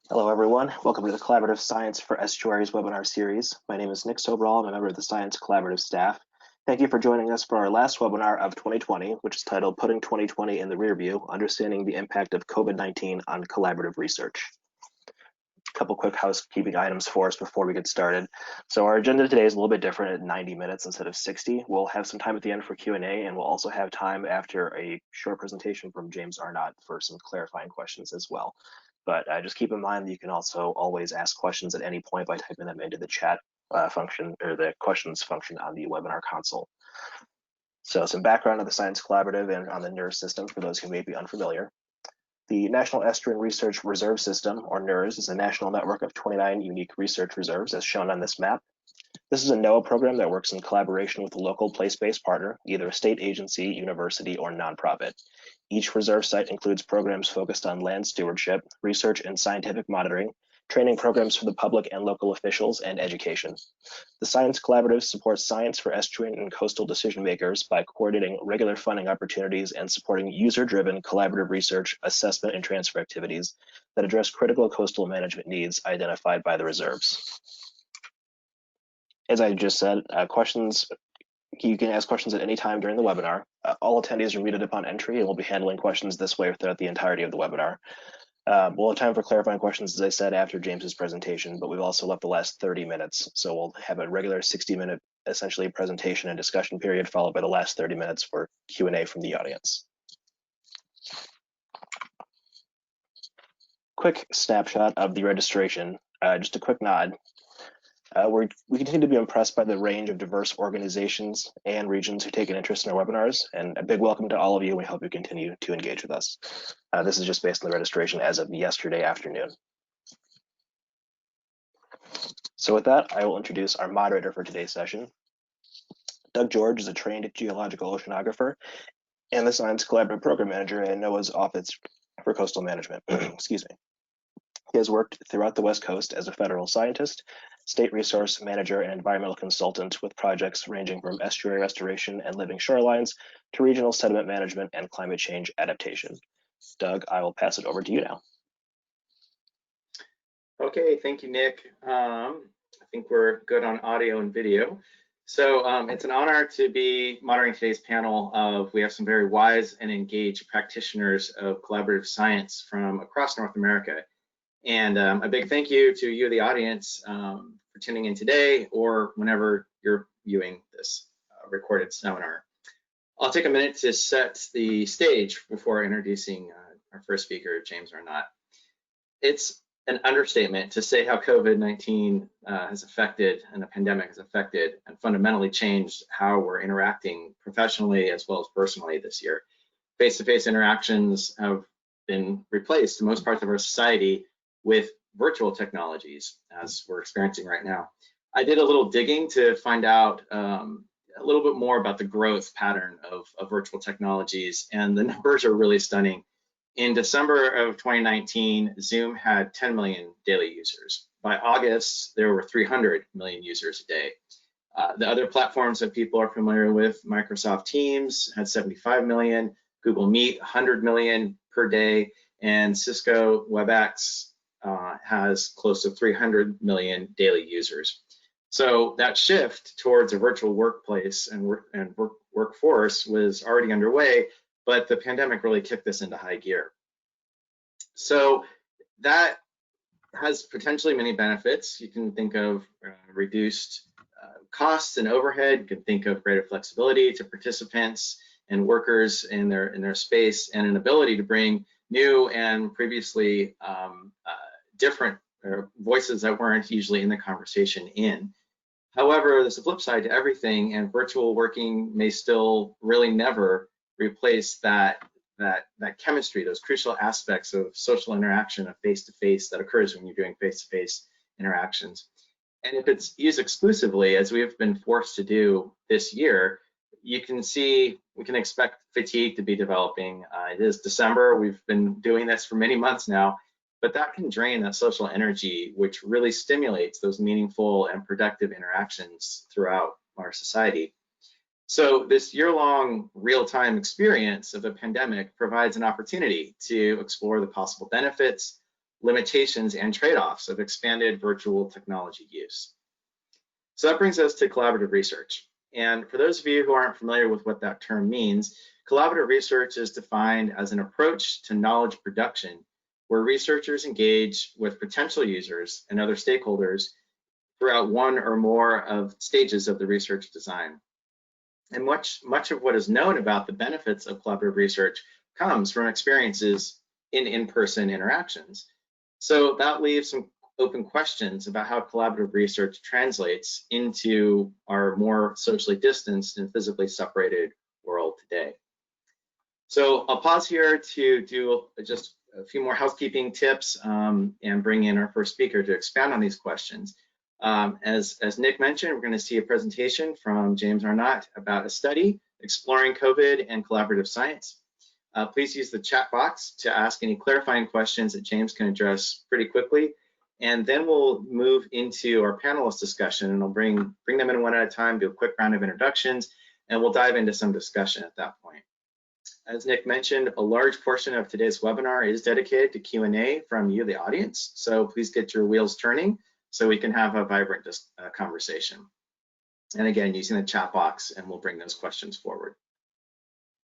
Hello, everyone. Welcome to the Collaborative Science for Estuaries webinar series. My name is Nick Sobral. I'm a member of the Science Collaborative staff. Thank you for joining us for our last webinar of 2020, which is titled Putting 2020 in the Rearview, Understanding the Impact of COVID-19 on Collaborative Research. A couple quick housekeeping items for us before we get started. So our agenda today is a little bit different at 90 minutes instead of 60. We'll have some time at the end for Q&A, and we'll also have time after a short presentation from James Arnott for some clarifying questions as well. But just keep in mind that you can also always ask questions at any point by typing them into the chat function or the questions function on the webinar console. So some background on the Science Collaborative and on the NERRS system for those who may be unfamiliar. The National Estuarine Research Reserve System, or NERRS, is a national network of 29 unique research reserves as shown on this map. This is a NOAA program that works in collaboration with a local place-based partner, either a state agency, university, or nonprofit. Each reserve site includes programs focused on land stewardship, research and scientific monitoring, training programs for the public and local officials, and education. The Science Collaborative supports science for estuarine and coastal decision makers by coordinating regular funding opportunities and supporting user-driven collaborative research, assessment, and transfer activities that address critical coastal management needs identified by the reserves. As I just said, you can ask questions at any time during the webinar. All attendees are muted upon entry, and we'll be handling questions this way throughout the entirety of the webinar. We'll have time for clarifying questions, as I said, after James's presentation, but we've also left the last 30 minutes. So we'll have a regular 60-minute, essentially, presentation and discussion period, followed by the last 30 minutes for Q&A from the audience. Quick snapshot of the registration, just a quick nod. We continue to be impressed by the range of diverse organizations and regions who take an interest in our webinars, and a big welcome to all of you, and we hope you continue to engage with us. This is just based on the registration as of yesterday afternoon. So with that, I will introduce our moderator for today's session. Doug George is a trained geological oceanographer and the Science Collaborative Program Manager at NOAA's Office for Coastal Management. Excuse me. He has worked throughout the West Coast as a federal scientist, state resource manager, and environmental consultant with projects ranging from estuary restoration and living shorelines to regional sediment management and climate change adaptation. Doug, I will pass it over to you now. Okay, thank you, Nick. I think we're good on audio and video. So it's an honor to be moderating today's panel. We have some very wise and engaged practitioners of collaborative science from across North America. And a big thank you to you, the audience, for tuning in today or whenever you're viewing this recorded seminar. I'll take a minute to set the stage before introducing our first speaker, James Arnott. It's an understatement to say how COVID-19 has affected, and the pandemic has affected and fundamentally changed how we're interacting professionally as well as personally this year. Face-to-face interactions have been replaced in most parts of our society with virtual technologies, as we're experiencing right now. I did a little digging to find out a little bit more about the growth pattern of virtual technologies, and the numbers are really stunning. In December of 2019, Zoom had 10 million daily users. By August, there were 300 million users a day. The other platforms that people are familiar with, Microsoft Teams had 75 million, Google Meet 100 million per day, and Cisco WebEx has close to 300 million daily users. So that shift towards a virtual workplace and workforce was already underway, but the pandemic really kicked this into high gear. So that has potentially many benefits. You can think of reduced costs and overhead. You can think of greater flexibility to participants and workers in their space, and an ability to bring new and previously different voices that weren't usually in the conversation in. However, there's a flip side to everything, and virtual working may still really never replace that chemistry, those crucial aspects of social interaction of face-to-face that occurs when you're doing face-to-face interactions. And if it's used exclusively, as we have been forced to do this year, you can see we can expect fatigue to be developing. It is December. We've been doing this for many months now, but that can drain that social energy, which really stimulates those meaningful and productive interactions throughout our society. So this year-long real-time experience of the pandemic provides an opportunity to explore the possible benefits, limitations and trade-offs of expanded virtual technology use. So that brings us to collaborative research. And for those of you who aren't familiar with what that term means, collaborative research is defined as an approach to knowledge production where researchers engage with potential users and other stakeholders throughout one or more of stages of the research design. And much of what is known about the benefits of collaborative research comes from experiences in in-person interactions. So that leaves some open questions about how collaborative research translates into our more socially distanced and physically separated world today. So I'll pause here to do just a few more housekeeping tips and bring in our first speaker to expand on these questions. As Nick mentioned, we're going to see a presentation from James Arnott about a study exploring COVID and collaborative science. Please use the chat box to ask any clarifying questions that James can address pretty quickly. And then we'll move into our panelist discussion, and I'll bring them in one at a time, do a quick round of introductions, and we'll dive into some discussion at that point. As Nick mentioned, a large portion of today's webinar is dedicated to Q&A from you, the audience. So please get your wheels turning so we can have a vibrant conversation. And again, using the chat box, and we'll bring those questions forward.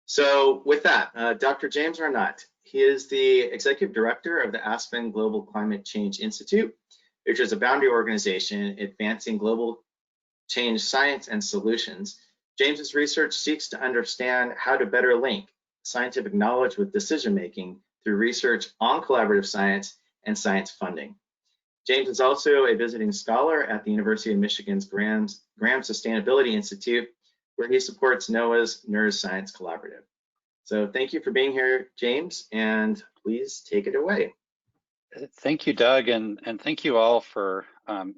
So with that, Dr. James Arnott, he is the Executive Director of the Aspen Global Climate Change Institute, which is a boundary organization advancing global change science and solutions. James's research seeks to understand how to better link scientific knowledge with decision-making through research on collaborative science and science funding. James is also a visiting scholar at the University of Michigan's Graham Sustainability Institute, where he supports NOAA's NERRS Science Collaborative. So thank you for being here, James, and please take it away. Thank you, Doug, and thank you all for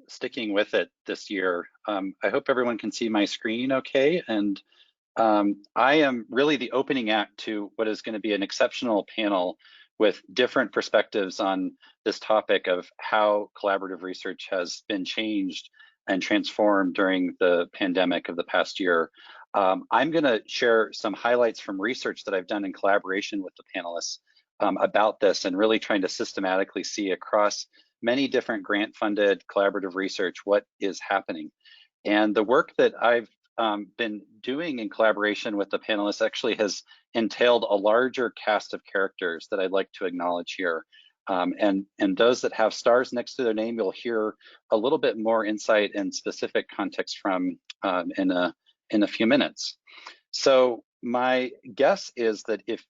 sticking with it this year. I hope everyone can see my screen okay, and I am really the opening act to what is going to be an exceptional panel with different perspectives on this topic of how collaborative research has been changed and transformed during the pandemic of the past year. I'm going to share some highlights from research that I've done in collaboration with the panelists about this, and really trying to systematically see across many different grant-funded collaborative research what is happening. And the work that I've been doing in collaboration with the panelists actually has entailed a larger cast of characters that I'd like to acknowledge here. And those that have stars next to their name, you'll hear a little bit more insight and specific context from in a few minutes. So my guess is that if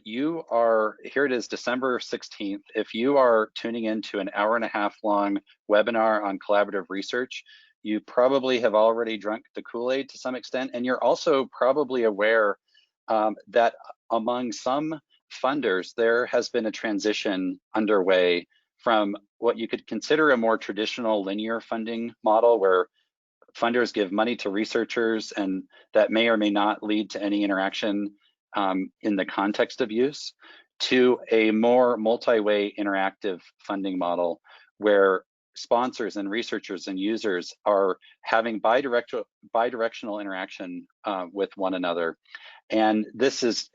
you are, here it is December 16th, if you are tuning into an hour-and-a-half long webinar on collaborative research, you probably have already drunk the Kool-Aid to some extent, and you're also probably aware that among some funders, there has been a transition underway from what you could consider a more traditional linear funding model, where funders give money to researchers and that may or may not lead to any interaction in the context of use, to a more multi-way interactive funding model where sponsors and researchers and users are having bidirectional interaction with one another. And this is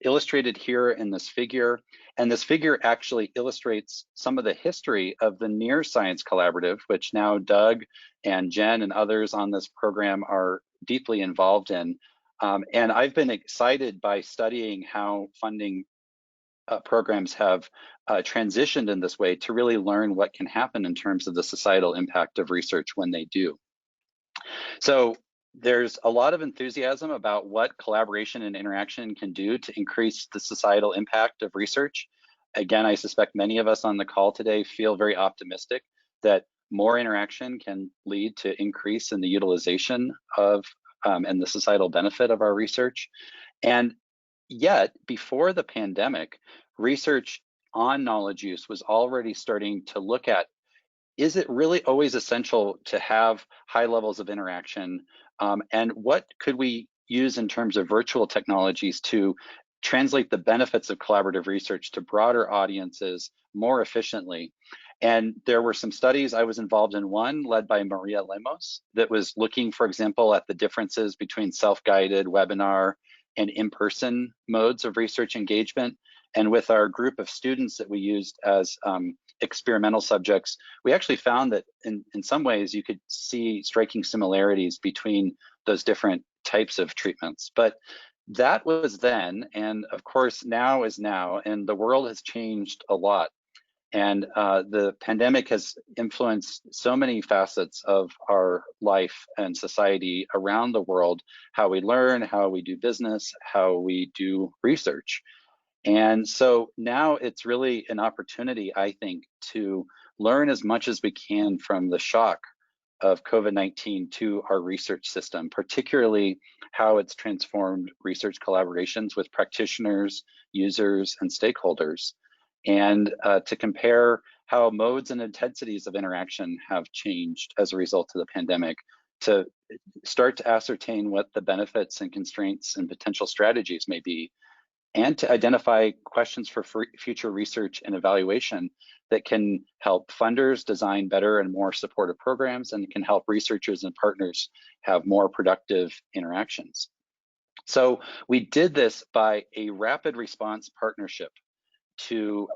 illustrated here in this figure. And this figure actually illustrates some of the history of the NERRS Science Collaborative, which now Doug and Jen and others on this program are deeply involved in. And I've been excited by studying how funding programs have transitioned in this way to really learn what can happen in terms of the societal impact of research when they do. So there's a lot of enthusiasm about what collaboration and interaction can do to increase the societal impact of research. Again, I suspect many of us on the call today feel very optimistic that more interaction can lead to increase in the utilization of and the societal benefit of our research. And yet, before the pandemic, research on knowledge use was already starting to look at, is it really always essential to have high levels of interaction? And what could we use in terms of virtual technologies to translate the benefits of collaborative research to broader audiences more efficiently? And there were some studies, I was involved in one led by Maria Lemos that was looking, for example, at the differences between self-guided webinar and in-person modes of research engagement. And with our group of students that we used as experimental subjects, we actually found that in some ways you could see striking similarities between those different types of treatments. But that was then, and of course now is now, and the world has changed a lot. And the pandemic has influenced so many facets of our life and society around the world, how we learn, how we do business, how we do research. And so now it's really an opportunity, I think, to learn as much as we can from the shock of COVID-19 to our research system, particularly how it's transformed research collaborations with practitioners, users, and stakeholders, and to compare how modes and intensities of interaction have changed as a result of the pandemic, to start to ascertain what the benefits and constraints and potential strategies may be, and to identify questions for future research and evaluation that can help funders design better and more supportive programs, and can help researchers and partners have more productive interactions. So we did this by a rapid response partnership to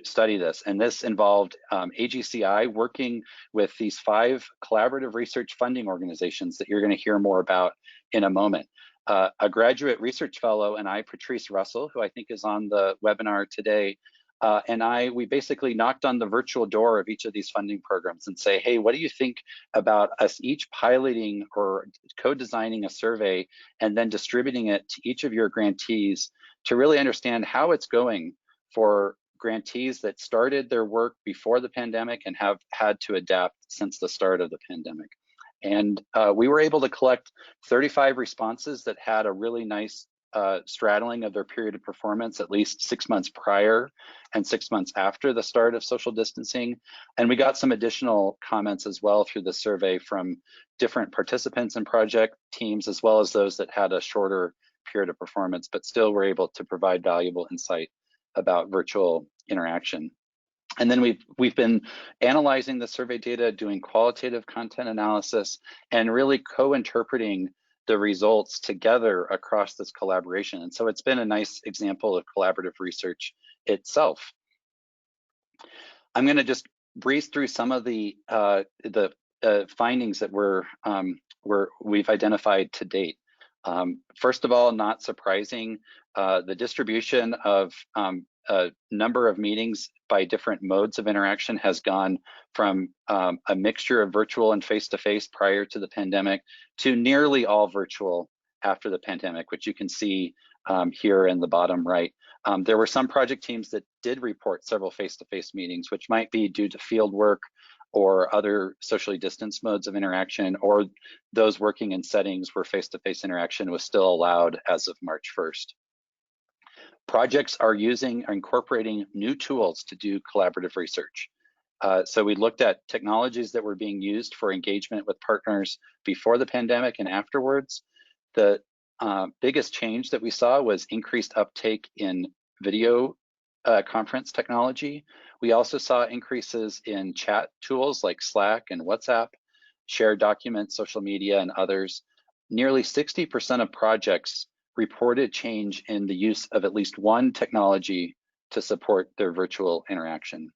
study this, and this involved AGCI working with these 5 collaborative research funding organizations that you're going to hear more about in a moment. A graduate research fellow and I, Patrice Russell, who I think is on the webinar today, and we basically knocked on the virtual door of each of these funding programs and say, hey, what do you think about us each piloting or co-designing a survey and then distributing it to each of your grantees to really understand how it's going for grantees that started their work before the pandemic and have had to adapt since the start of the pandemic. And we were able to collect 35 responses that had a really nice straddling of their period of performance, at least 6 months prior and 6 months after the start of social distancing. And we got some additional comments as well through the survey from different participants and project teams, as well as those that had a shorter period of performance, but still were able to provide valuable insight about virtual interaction. And then we've been analyzing the survey data, doing qualitative content analysis, and really co-interpreting the results together across this collaboration. And so it's been a nice example of collaborative research itself. I'm going to just breeze through some of the findings that we've identified to date. First of all, not surprising, the distribution of a number of meetings by different modes of interaction has gone from a mixture of virtual and face-to-face prior to the pandemic to nearly all virtual after the pandemic, which you can see here in the bottom right. There were some project teams that did report several face-to-face meetings, which might be due to field work or other socially distanced modes of interaction, or those working in settings where face-to-face interaction was still allowed as of March 1st. Projects are incorporating new tools to do collaborative research. So we looked at technologies that were being used for engagement with partners before the pandemic and afterwards. The biggest change that we saw was increased uptake in video conference technology. We also saw increases in chat tools like Slack and WhatsApp, shared documents, social media, and others. Nearly 60% of projects reported change in the use of at least one technology to support their virtual interaction.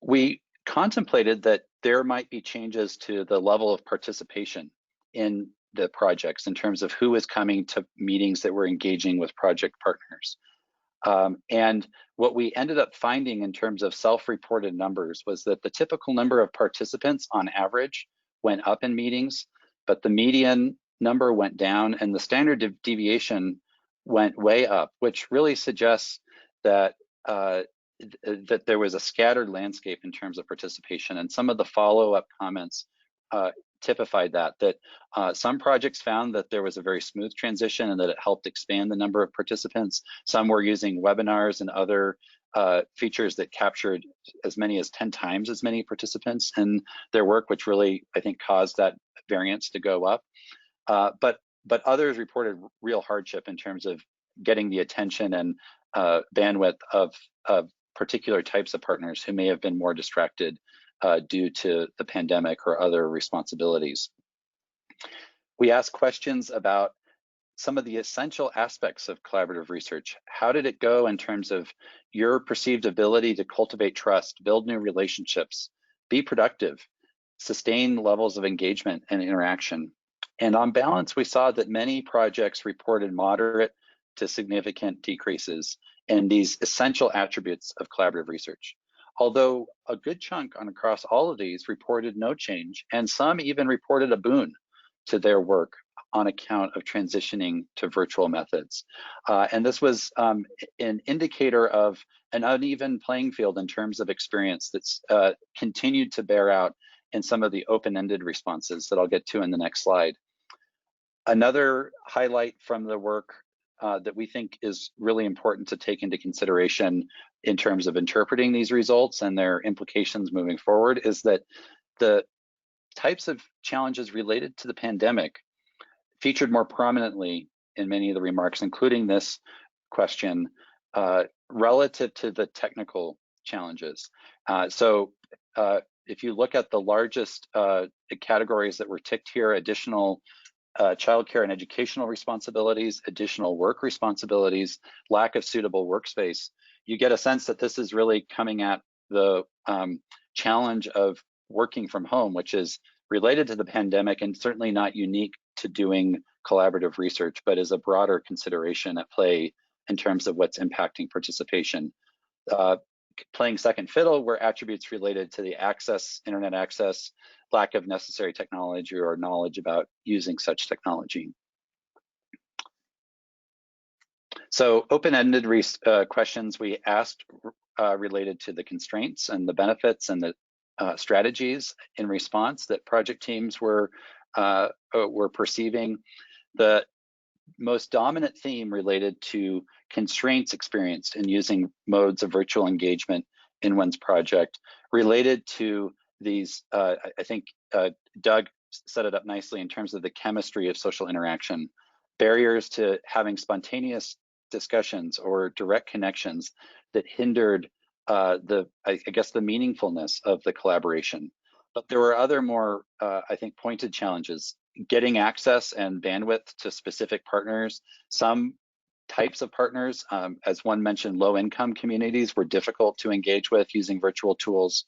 We contemplated that there might be changes to the level of participation in the projects in terms of who is coming to meetings that were engaging with project partners. And what we ended up finding in terms of self-reported numbers was that the typical number of participants on average went up in meetings, but the median number went down and the standard deviation went way up, which really suggests that that there was a scattered landscape in terms of participation. And some of the follow-up comments typified that some projects found that there was a very smooth transition and that it helped expand the number of participants. Some were using webinars and other features that captured as many as 10 times as many participants in their work, which really, I think, caused that variance to go up. But others reported real hardship in terms of getting the attention and bandwidth of particular types of partners who may have been more distracted due to the pandemic or other responsibilities. We asked questions about some of the essential aspects of collaborative research. How did it go in terms of your perceived ability to cultivate trust, build new relationships, be productive, sustain levels of engagement and interaction? And on balance, we saw that many projects reported moderate to significant decreases in these essential attributes of collaborative research. Although a good chunk across all of these reported no change, and some even reported a boon to their work on account of transitioning to virtual methods. And this was an indicator of an uneven playing field in terms of experience that's continued to bear out in some of the open-ended responses that I'll get to in the next slide. Another highlight from the work that we think is really important to take into consideration in terms of interpreting these results and their implications moving forward is that the types of challenges related to the pandemic featured more prominently in many of the remarks, including this question, relative to the technical challenges. So if you look at the largest categories that were ticked here, additional childcare and educational responsibilities, additional work responsibilities, lack of suitable workspace, you get a sense that this is really coming at the challenge of working from home, which is related to the pandemic and certainly not unique to doing collaborative research, but is a broader consideration at play in terms of what's impacting participation. Playing second fiddle were attributes related to the access, internet access, lack of necessary technology or knowledge about using such technology. So open-ended questions we asked related to the constraints and the benefits and the strategies in response that project teams were perceiving. The most dominant theme related to constraints experienced in using modes of virtual engagement in one's project related to these, I think Doug set it up nicely in terms of the chemistry of social interaction, barriers to having spontaneous discussions or direct connections that hindered I guess the meaningfulness of the collaboration. But there were other more, I think, pointed challenges, getting access and bandwidth to specific partners. Some types of partners, as one mentioned, low-income communities were difficult to engage with using virtual tools.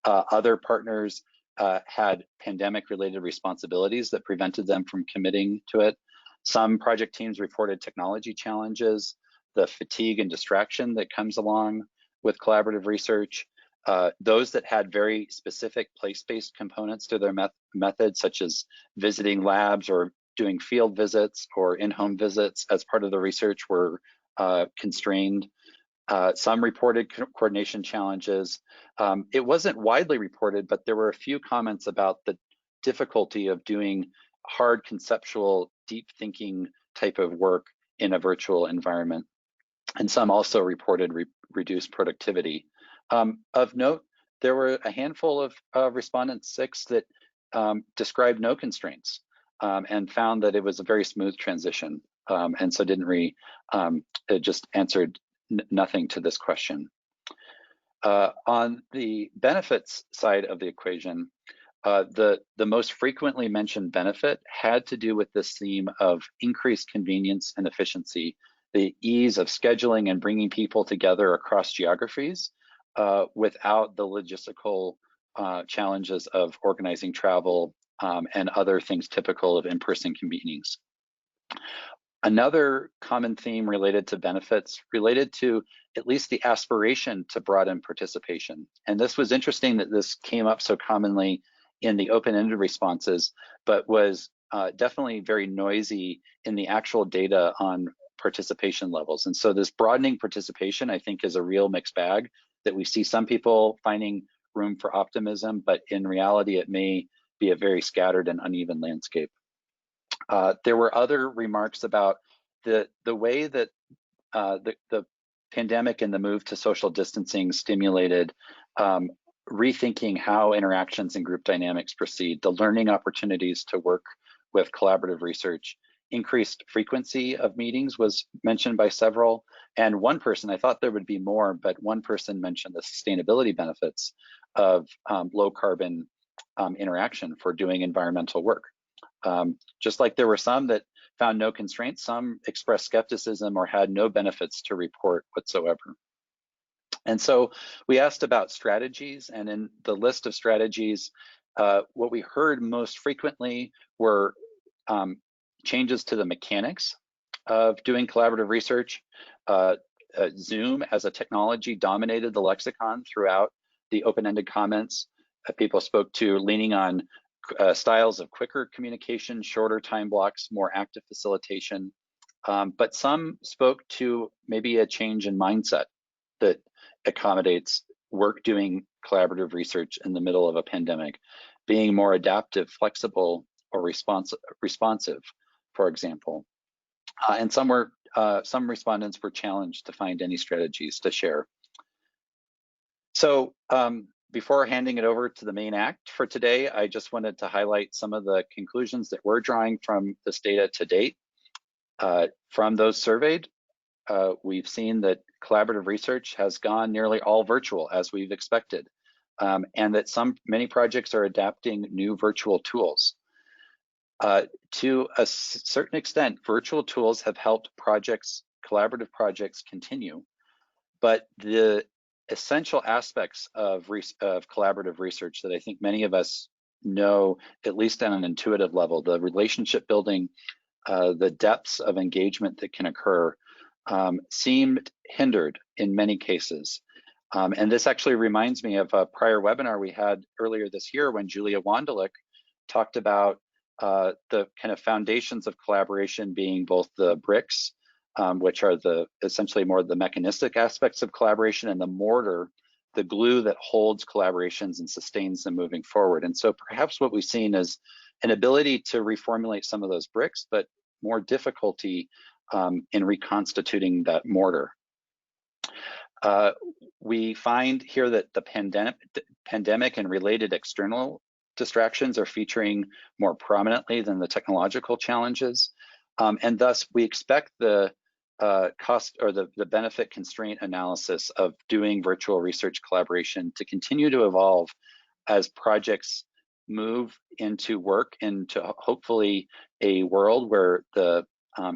Other partners had pandemic-related responsibilities that prevented them from committing to it. Some project teams reported technology challenges, the fatigue and distraction that comes along with collaborative research. Those that had very specific place-based components to their method, such as visiting labs or doing field visits or in-home visits as part of the research, were constrained. Some reported coordination challenges. It wasn't widely reported, but there were a few comments about the difficulty of doing hard conceptual, deep thinking type of work in a virtual environment. And some also reported reduced productivity. Of note, there were a handful of respondents, 6, that described no constraints and found that it was a very smooth transition, and so it just answered nothing to this question. On the benefits side of the equation, the most frequently mentioned benefit had to do with this theme of increased convenience and efficiency, the ease of scheduling and bringing people together across geographies without the logistical challenges of organizing travel and other things typical of in-person convenings. Another common theme related to benefits related to at least the aspiration to broaden participation. And this was interesting that this came up so commonly in the open-ended responses, but was definitely very noisy in the actual data on participation levels. And so this broadening participation, I think, is a real mixed bag that we see some people finding room for optimism, but in reality, it may be a very scattered and uneven landscape. There were other remarks about the way that the pandemic and the move to social distancing stimulated rethinking how interactions and group dynamics proceed, the learning opportunities to work with collaborative research. Increased frequency of meetings was mentioned by several, and one person, I thought there would be more, but one person mentioned the sustainability benefits of low carbon interaction for doing environmental work. Just like there were some that found no constraints. Some expressed skepticism or had no benefits to report whatsoever. And so we asked about strategies, and in the list of strategies, what we heard most frequently were changes to the mechanics of doing collaborative research. Zoom as a technology dominated the lexicon throughout the open-ended comments. People spoke to leaning on styles of quicker communication, shorter time blocks, more active facilitation. But some spoke to maybe a change in mindset that accommodates work doing collaborative research in the middle of a pandemic, being more adaptive, flexible, or responsive, for example. And some respondents were challenged to find any strategies to share. So before handing it over to the main act for today, I just wanted to highlight some of the conclusions that we're drawing from this data to date. From those surveyed, we've seen that collaborative research has gone nearly all virtual, as we've expected, and that many projects are adapting new virtual tools. To a certain extent, virtual tools have helped collaborative projects continue, but the essential aspects of collaborative research that I think many of us know, at least on an intuitive level, the relationship building, the depths of engagement that can occur, seemed hindered in many cases. And this actually reminds me of a prior webinar we had earlier this year when Julia Wondalik talked about the kind of foundations of collaboration being both the bricks, which are essentially more the mechanistic aspects of collaboration, and the mortar, the glue that holds collaborations and sustains them moving forward. And so perhaps what we've seen is an ability to reformulate some of those bricks, but more difficulty in reconstituting that mortar. We find here that the pandemic and related external distractions are featuring more prominently than the technological challenges. And thus we expect the cost or the benefit constraint analysis of doing virtual research collaboration to continue to evolve as projects move into work into hopefully a world where the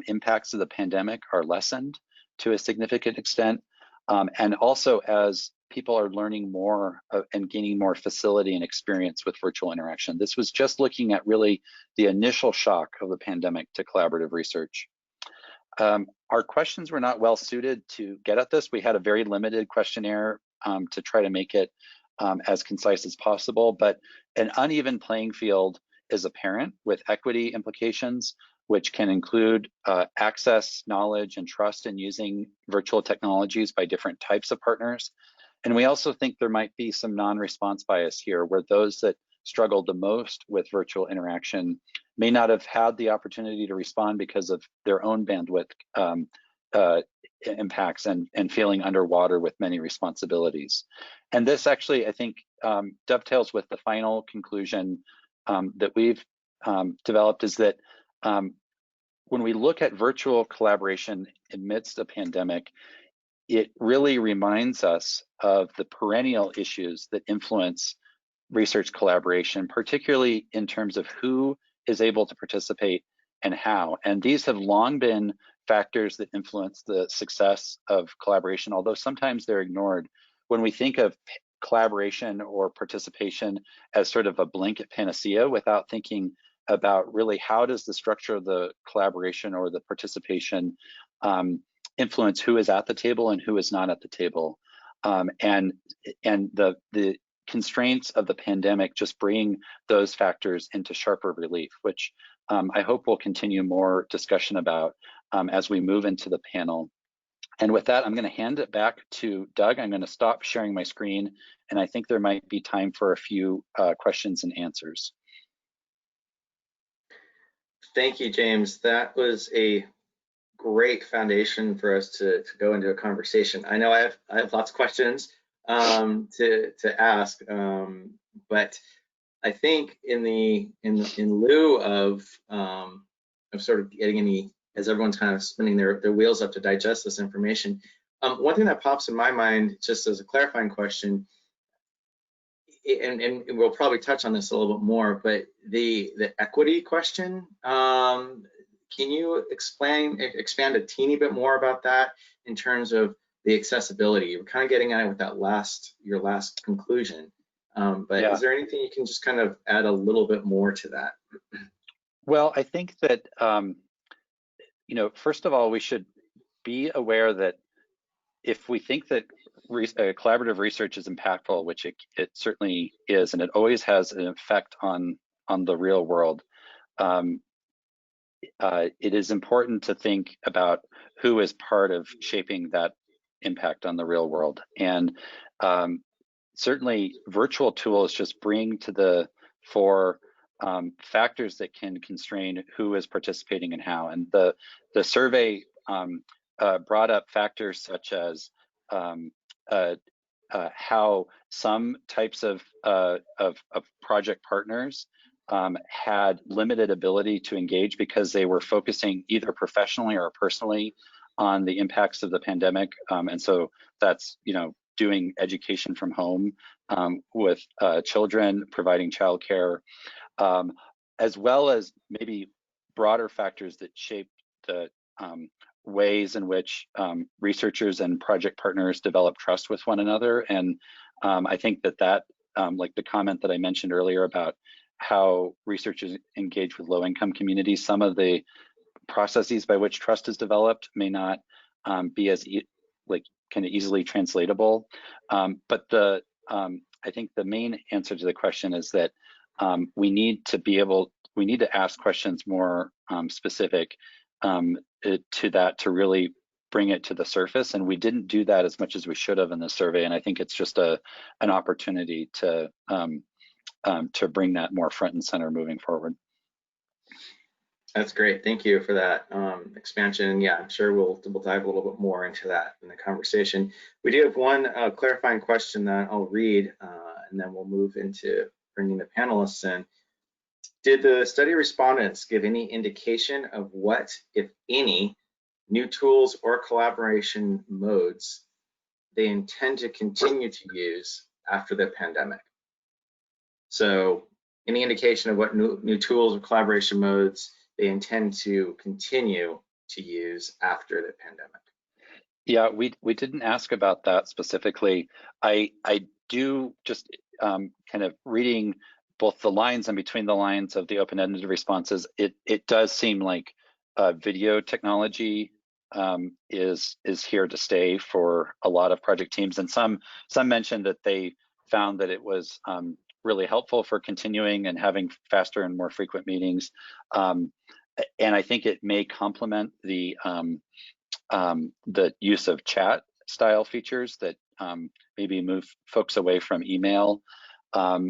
impacts of the pandemic are lessened to a significant extent. And also as people are learning more and gaining more facility and experience with virtual interaction. This was just looking at really the initial shock of the pandemic to collaborative research. Our questions were not well suited to get at this. We had a very limited questionnaire to try to make it as concise as possible, but an uneven playing field is apparent with equity implications, which can include access, knowledge, and trust in using virtual technologies by different types of partners. And we also think there might be some non-response bias here, where those that struggled the most with virtual interaction may not have had the opportunity to respond because of their own bandwidth impacts and feeling underwater with many responsibilities. And this actually, I think, dovetails with the final conclusion that we've developed, is that when we look at virtual collaboration amidst a pandemic, it really reminds us of the perennial issues that influence research collaboration, particularly in terms of who is able to participate and how. And these have long been factors that influence the success of collaboration, although sometimes they're ignored. When we think of collaboration or participation as sort of a blanket panacea without thinking about really how does the structure of the collaboration or the participation influence who is at the table and who is not at the table. And the constraints of the pandemic just bring those factors into sharper relief, which I hope we'll continue more discussion about as we move into the panel. And with that, I'm going to hand it back to Doug. I'm going to stop sharing my screen, and I think there might be time for a few questions and answers. Thank you, James. That was a great foundation for us to go into a conversation. I know I have lots of questions to ask, but I think in lieu of sort of getting any, as everyone's kind of spinning their wheels up to digest this information, one thing that pops in my mind, just as a clarifying question, and we'll probably touch on this a little bit more, but the equity question Can you expand a teeny bit more about that in terms of the accessibility? You were kind of getting at it with that your last conclusion. But Yeah. is there anything you can just kind of add a little bit more to that? Well, I think that, first of all, we should be aware that if we think that collaborative research is impactful, which it certainly is, and it always has an effect on the real world, it is important to think about who is part of shaping that impact on the real world. And certainly virtual tools just bring to the fore factors that can constrain who is participating and how. And the survey brought up factors such as how some types of project partners had limited ability to engage because they were focusing either professionally or personally on the impacts of the pandemic. And so that's, doing education from home with children, providing childcare, as well as maybe broader factors that shape the ways in which researchers and project partners develop trust with one another. And I think that like the comment that I mentioned earlier about how researchers engage with low-income communities, some of the processes by which trust is developed may not be as kind of easily translatable. But I think the main answer to the question is that we need to ask questions more specific to that to really bring it to the surface. And we didn't do that as much as we should have in the survey. And I think it's just an opportunity to bring that more front and center moving forward. That's great. Thank you for that expansion. Yeah, I'm sure we'll dive a little bit more into that in the conversation. We do have one clarifying question that I'll read, and then we'll move into bringing the panelists in. Did the study respondents give any indication of what, if any, new tools or collaboration modes they intend to continue to use after the pandemic? So any indication of what new tools or collaboration modes they intend to continue to use after the pandemic? Yeah, we didn't ask about that specifically. I do just kind of reading both the lines and between the lines of the open-ended responses, it does seem like video technology is here to stay for a lot of project teams. And some mentioned that they found that it was really helpful for continuing and having faster and more frequent meetings. And I think it may complement the use of chat style features that maybe move folks away from email. I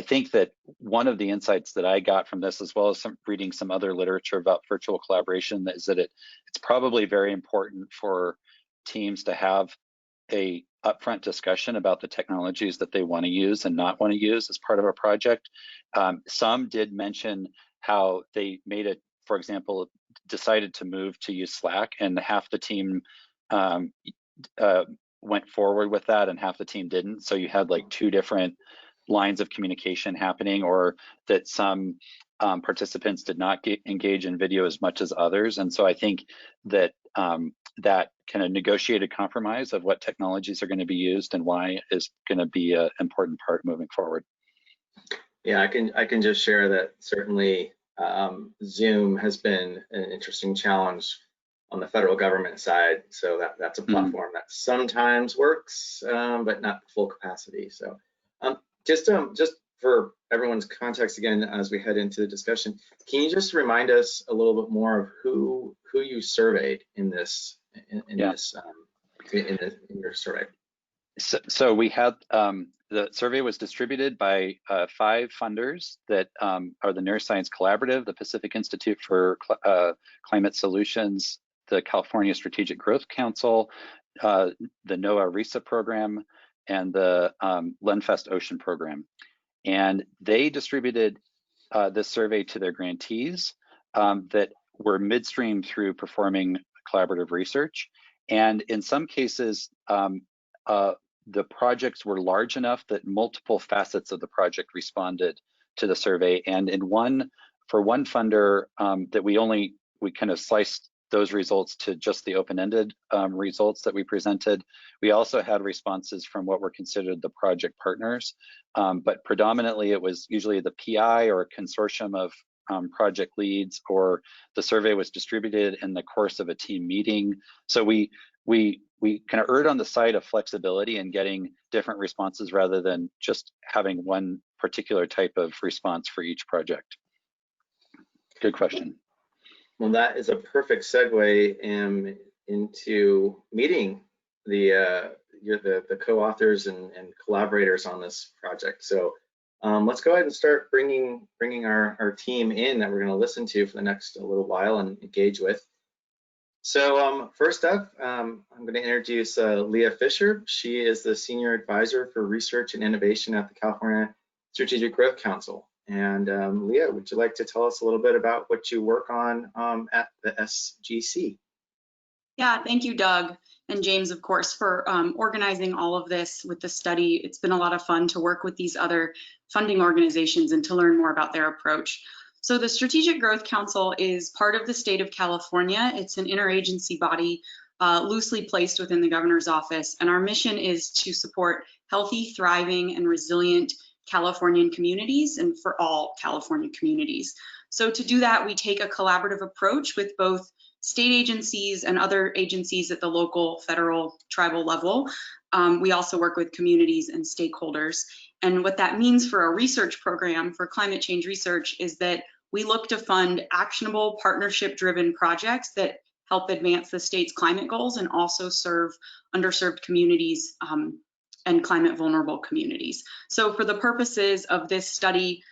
think that one of the insights that I got from this, as well as reading some other literature about virtual collaboration, is that it's probably very important for teams to have a upfront discussion about the technologies that they want to use and not want to use as part of a project. Some did mention how they made it, for example, decided to move to use Slack, and half the team went forward with that and half the team didn't. So you had like two different lines of communication happening, or that some participants did not engage in video as much as others. And so I think that that kind of negotiated compromise of what technologies are going to be used and why is going to be an important part moving forward. Yeah, I can just share that certainly Zoom has been an interesting challenge on the federal government side. So that's a platform that sometimes works, but not full capacity. So just for everyone's context again, as we head into the discussion, can you just remind us a little bit more of who you surveyed in this in your survey? So we had the survey was distributed by 5 funders that are the Neuroscience Collaborative, the Pacific Institute for Climate Solutions, the California Strategic Growth Council, the NOAA RESA program, and the Lenfest Ocean program. And they distributed this survey to their grantees that were midstream through performing collaborative research. And in some cases, the projects were large enough that multiple facets of the project responded to the survey. And in one for one funder that we kind of sliced those results to just the open-ended results that we presented. We also had responses from what were considered the project partners, but predominantly it was usually the PI or a consortium of project leads, or the survey was distributed in the course of a team meeting. So we kind of erred on the side of flexibility and getting different responses rather than just having one particular type of response for each project. Good question. Well, that is a perfect segue into meeting the co-authors and collaborators on this project. So let's go ahead and start bringing our team in that we're going to listen to for the next little while and engage with. So first up, I'm going to introduce Leah Fisher. She is the Senior Advisor for Research and Innovation at the California Strategic Growth Council. And Leah, would you like to tell us a little bit about what you work on at the SGC? Yeah, thank you, Doug and James, of course, for organizing all of this with the study. It's been a lot of fun to work with these other funding organizations and to learn more about their approach. So the Strategic Growth Council is part of the state of California. It's an interagency body loosely placed within the governor's office. And our mission is to support healthy, thriving, and resilient Californian communities and for all California communities. So to do that, we take a collaborative approach with both state agencies and other agencies at the local, federal, tribal level. We also work with communities and stakeholders. And what that means for a research program for climate change research is that we look to fund actionable, partnership-driven projects that help advance the state's climate goals and also serve underserved communities and climate vulnerable communities. So for the purposes of this study,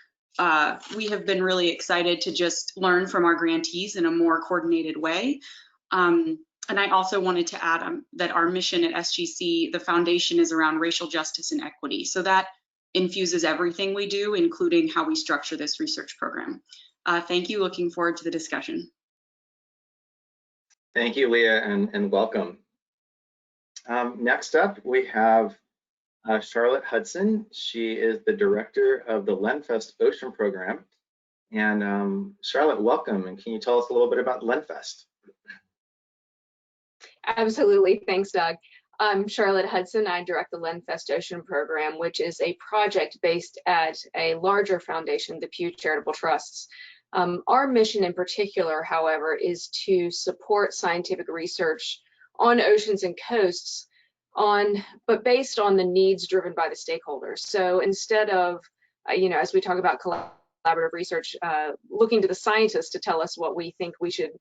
we have been really excited to just learn from our grantees in a more coordinated way. And I also wanted to add that our mission at SGC, the foundation is around racial justice and equity. So that infuses everything we do, including how we structure this research program. Thank you, looking forward to the discussion. Thank you, Leah, and welcome. Next up, we have Charlotte Hudson. She is the director of the LenFest Ocean Program. And Charlotte, welcome. And can you tell us a little bit about LenFest? Absolutely. Thanks, Doug. I'm Charlotte Hudson. I direct the LenFest Ocean Program, which is a project based at a larger foundation, the Pew Charitable Trusts. Our mission in particular, however, is to support scientific research on oceans and coasts, but based on the needs driven by the stakeholders. So instead of, as we talk about collaborative research, looking to the scientists to tell us what we think we should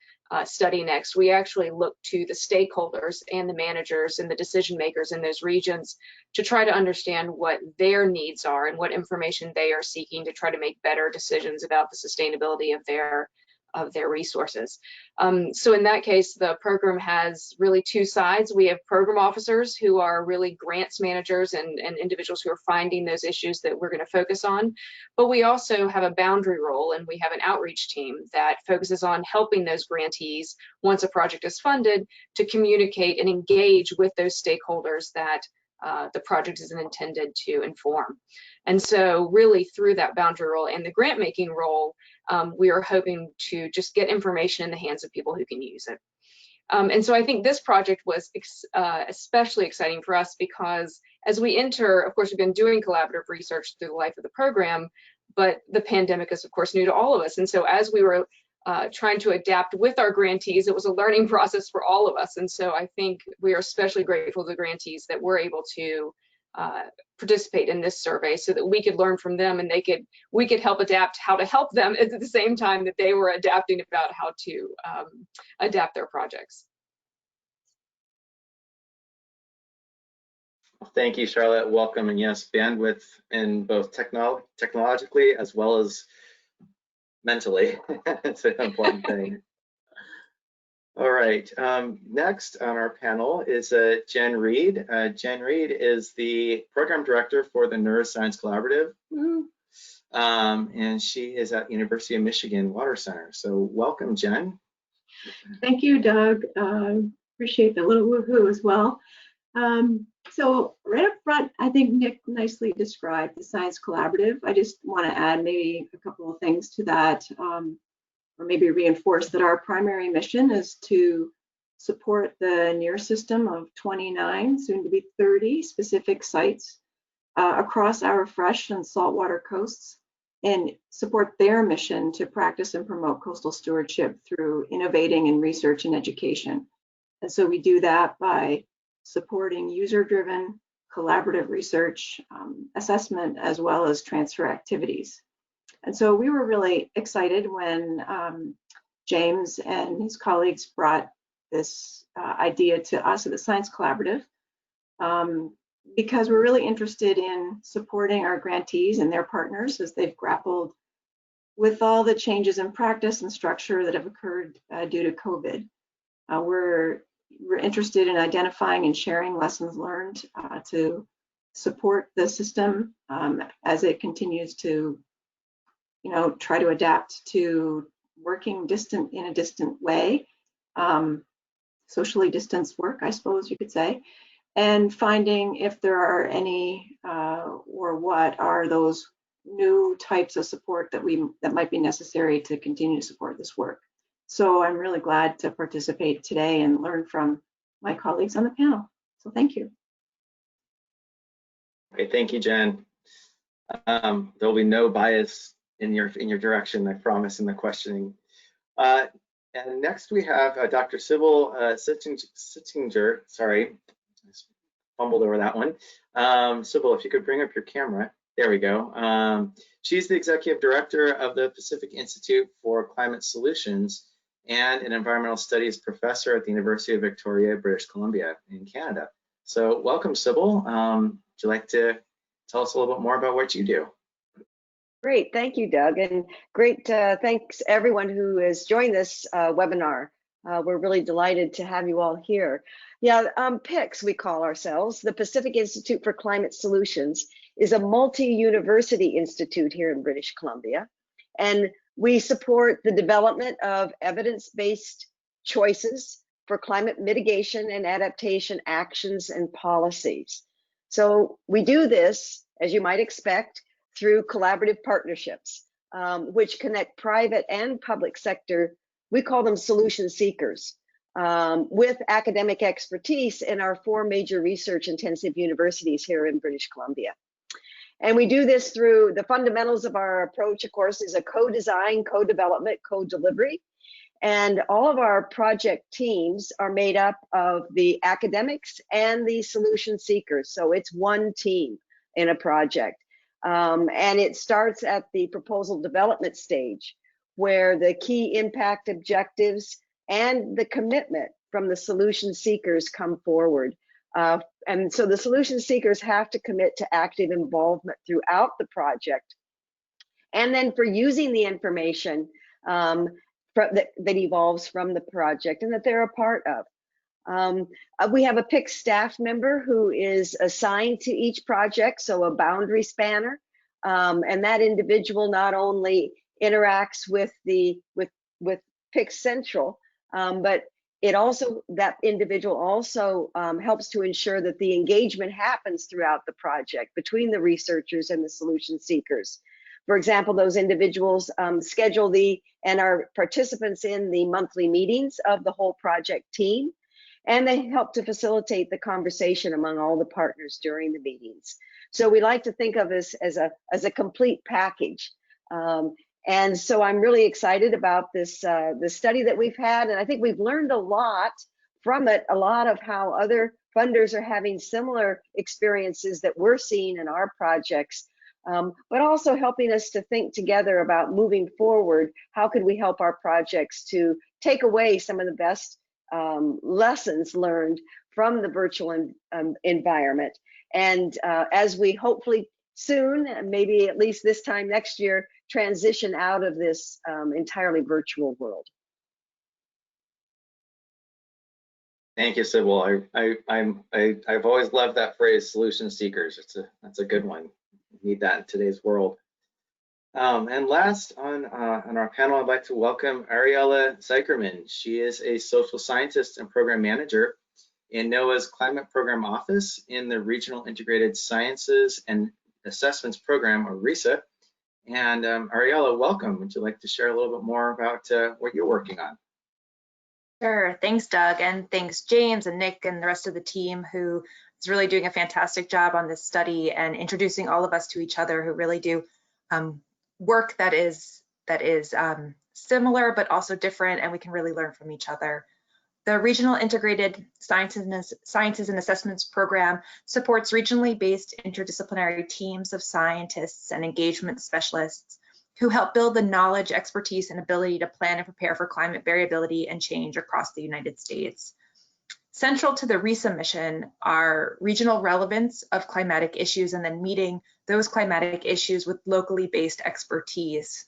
study next, we actually look to the stakeholders and the managers and the decision makers in those regions to try to understand what their needs are and what information they are seeking to try to make better decisions about the sustainability of their resources. So in that case, the program has really two sides. We have program officers who are really grants managers and individuals who are finding those issues that we're going to focus on. But we also have a boundary role, and we have an outreach team that focuses on helping those grantees, once a project is funded, to communicate and engage with those stakeholders that the project is intended to inform. And so really through that boundary role and the grant making role, we are hoping to just get information in the hands of people who can use it. And so I think this project was especially exciting for us because as we enter, of course, we've been doing collaborative research through the life of the program, but the pandemic is of course new to all of us. And so as we were trying to adapt with our grantees, it was a learning process for all of us. And so I think we are especially grateful to the grantees that we're able to participate in this survey so that we could learn from them and we could help adapt how to help them at the same time that they were adapting about how to adapt their projects. Thank you, Charlotte. Welcome. And yes, bandwidth in both technologically as well as mentally. It's an important thing. All right, next on our panel is Jen Reed. Jen Reed is the program director for the NERRS Science Collaborative, and she is at University of Michigan Water Center. So welcome, Jen. Thank you, Doug. Appreciate the little woohoo as well. So right up front, I think Nick nicely described the Science Collaborative. I just want to add maybe a couple of things to that, or maybe reinforce that our primary mission is to support the NERRS system of 29, soon to be 30 specific sites across our fresh and saltwater coasts, and support their mission to practice and promote coastal stewardship through innovating in research and education. And so we do that by supporting user-driven collaborative research, assessment, as well as transfer activities. And so we were really excited when James and his colleagues brought this idea to us at the Science Collaborative, because we're really interested in supporting our grantees and their partners as they've grappled with all the changes in practice and structure that have occurred due to COVID. We're interested in identifying and sharing lessons learned to support the system as it continues to, try to adapt to working in a distant way, socially distanced work, I suppose you could say, and finding if there are any or what are those new types of support that might be necessary to continue to support this work. So I'm really glad to participate today and learn from my colleagues on the panel. So thank you. Great, thank you, Jen. There'll be no bias in your direction, I promise, in the questioning. And next we have Dr. Sybil Seitzinger. Sorry, I fumbled over that one. Sybil, if you could bring up your camera. There we go. She's the Executive Director of the Pacific Institute for Climate Solutions and an Environmental Studies Professor at the University of Victoria, British Columbia in Canada. So welcome, Sybil. Would you like to tell us a little bit more about what you do? Great, thank you, Doug, and great thanks everyone who has joined this webinar. We're really delighted to have you all here. Yeah, PICS, we call ourselves. The Pacific Institute for Climate Solutions is a multi-university institute here in British Columbia, and we support the development of evidence-based choices for climate mitigation and adaptation actions and policies. So we do this, as you might expect, through collaborative partnerships, which connect private and public sector, we call them solution seekers, with academic expertise in our 4 major research-intensive universities here in British Columbia. And we do this through the fundamentals of our approach, of course, is a co-design, co-development, co-delivery. And all of our project teams are made up of the academics and the solution seekers. So it's one team in a project. And it starts at the proposal development stage, where the key impact objectives and the commitment from the solution seekers come forward. And so the solution seekers have to commit to active involvement throughout the project. And then for using the information that evolves from the project and that they're a part of. We have a PICS staff member who is assigned to each project, so a boundary spanner. And that individual not only interacts with PICS Central, but that individual also helps to ensure that the engagement happens throughout the project between the researchers and the solution seekers. For example, those individuals schedule and are participants in the monthly meetings of the whole project team, and they help to facilitate the conversation among all the partners during the meetings. So we like to think of this as a complete package. And so I'm really excited about this study that we've had, and I think we've learned a lot from it, a lot of how other funders are having similar experiences that we're seeing in our projects, but also helping us to think together about moving forward. How could we help our projects to take away some of the best lessons learned from the virtual environment? And as we hopefully soon, maybe at least this time next year, transition out of this entirely virtual world. Thank you, Sybil. I've always loved that phrase, solution seekers. That's a good one. We need that in today's world. And last on our panel, I'd like to welcome Ariela Zycherman. She is a social scientist and program manager in NOAA's Climate Program Office in the Regional Integrated Sciences and Assessments Program, or RESA. And Ariela, welcome. Would you like to share a little bit more about what you're working on? Sure. Thanks, Doug, and thanks, James and Nick and the rest of the team who is really doing a fantastic job on this study and introducing all of us to each other who really do work that is similar but also different, and we can really learn from each other. The Regional Integrated Sciences and Assessments Program supports regionally based interdisciplinary teams of scientists and engagement specialists who help build the knowledge, expertise, and ability to plan and prepare for climate variability and change across the United States. Central to the RESA mission are regional relevance of climatic issues and then meeting those climatic issues with locally based expertise.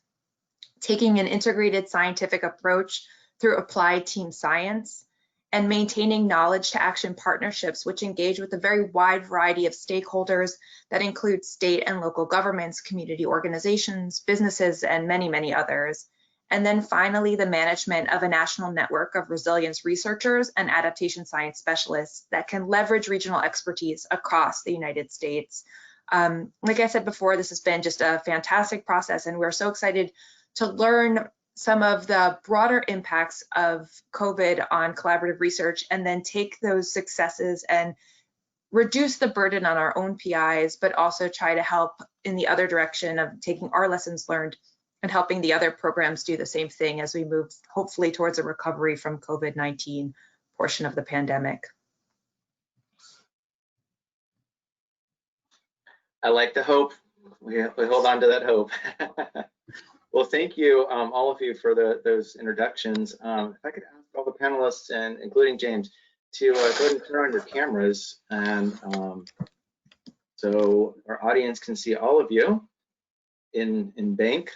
Taking an integrated scientific approach through applied team science, and maintaining knowledge to action partnerships which engage with a very wide variety of stakeholders that include state and local governments, community organizations, businesses, and many, many others. And then finally, the management of a national network of resilience researchers and adaptation science specialists that can leverage regional expertise across the United States. Like I said before, this has been just a fantastic process, and we're so excited to learn some of the broader impacts of COVID on collaborative research, and then take those successes and reduce the burden on our own PIs, but also try to help in the other direction of taking our lessons learned and helping the other programs do the same thing as we move hopefully towards a recovery from COVID-19 portion of the pandemic. I like the hope. We hold on to that hope. Well, thank you, all of you, for those introductions. If I could ask all the panelists, and including James, to go ahead and turn on your cameras, and so our audience can see all of you in bank.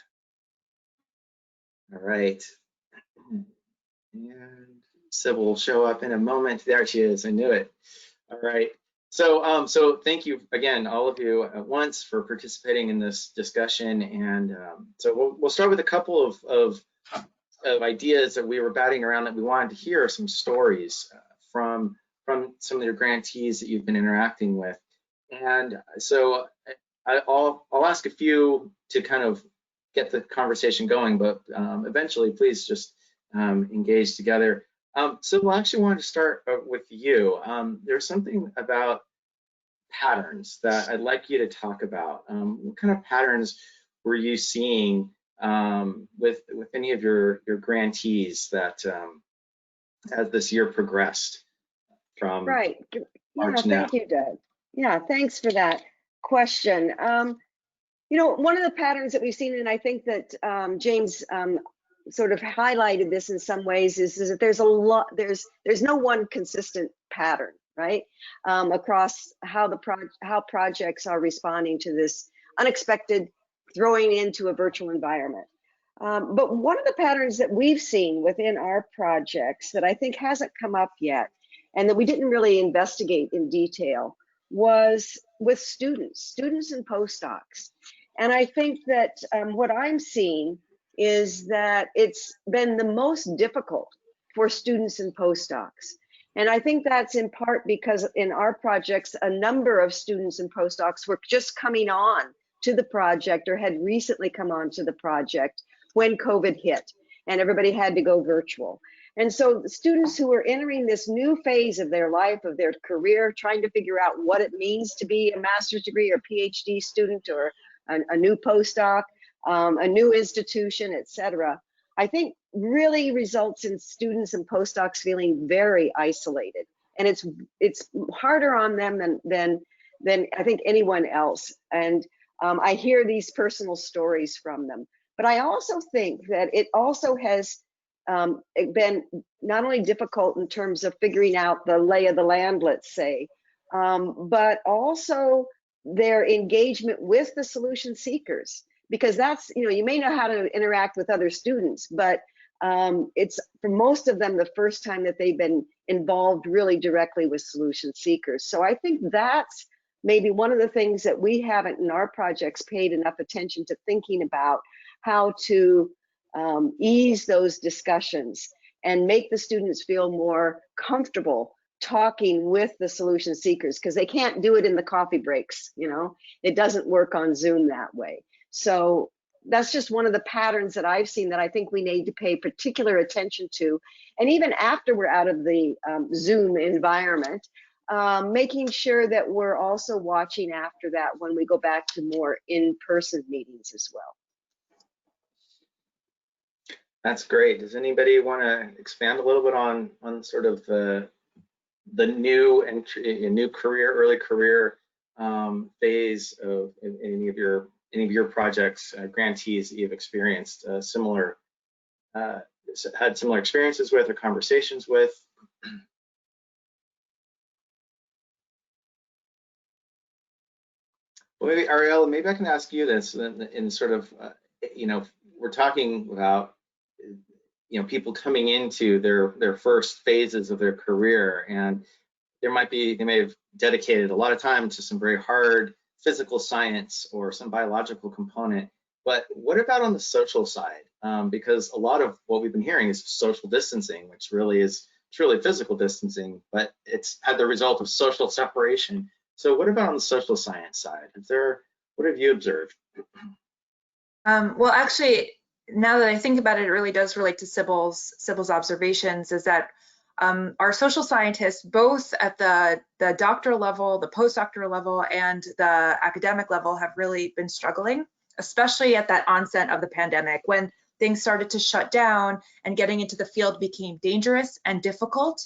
All right. And Sybil will show up in a moment. There she is. I knew it. All right. So, so thank you again, all of you at once, for participating in this discussion. And so we'll start with a couple of ideas that we were batting around that we wanted to hear some stories from some of your grantees that you've been interacting with. And so I'll ask a few to kind of get the conversation going, but eventually, please just engage together. So I actually wanted to start with you. There's something about patterns that I'd like you to talk about. What kind of patterns were you seeing with any of your grantees that as this year progressed from Right. March Yeah, now? thank you, Doug. Yeah, thanks for that question. You know, one of the patterns that we've seen, and I think that James sort of highlighted this in some ways, is that there's a lot, there's no one consistent pattern, right, across how projects are responding to this unexpected throwing into a virtual environment. But one of the patterns that we've seen within our projects that I think hasn't come up yet, and that we didn't really investigate in detail, was with students and postdocs. And I think that what I'm seeing is that it's been the most difficult for students and postdocs. And I think that's in part because in our projects, a number of students and postdocs were just coming on to the project or had recently come on to the project when COVID hit and everybody had to go virtual. And so the students who are entering this new phase of their life, of their career, trying to figure out what it means to be a master's degree or PhD student or a new postdoc, a new institution, et cetera, I think really results in students and postdocs feeling very isolated. And it's harder on them than I think anyone else. And I hear these personal stories from them. But I also think that it also has been not only difficult in terms of figuring out the lay of the land, let's say, but also their engagement with the solution seekers, because that's, you know, you may know how to interact with other students, but it's for most of them the first time that they've been involved really directly with solution seekers. So I think that's maybe one of the things that we haven't in our projects paid enough attention to, thinking about how to ease those discussions and make the students feel more comfortable talking with the solution seekers, because they can't do it in the coffee breaks, you know, it doesn't work on Zoom that way. So that's just one of the patterns that I've seen that I think we need to pay particular attention to. And even after we're out of the Zoom environment, making sure that we're also watching after that when we go back to more in-person meetings as well. That's great. Does anybody want to expand a little bit on sort of the new entry, new career, early career phase of any of your projects, grantees that you've experienced similar, had similar experiences with or conversations with? Well, maybe Ariela, maybe I can ask you this in sort of, you know, we're talking about, you know, people coming into their first phases of their career, and they may have dedicated a lot of time to some very hard physical science or some biological component. But what about on the social side? Because a lot of what we've been hearing is social distancing, which really is truly physical distancing, but it's had the result of social separation. So what about on the social science side? What have you observed? Well, actually, now that I think about it, it really does relate to Sybil's observations, is that our social scientists, both at the doctoral level, the postdoctoral level, and the academic level, have really been struggling, especially at that onset of the pandemic, when things started to shut down and getting into the field became dangerous and difficult.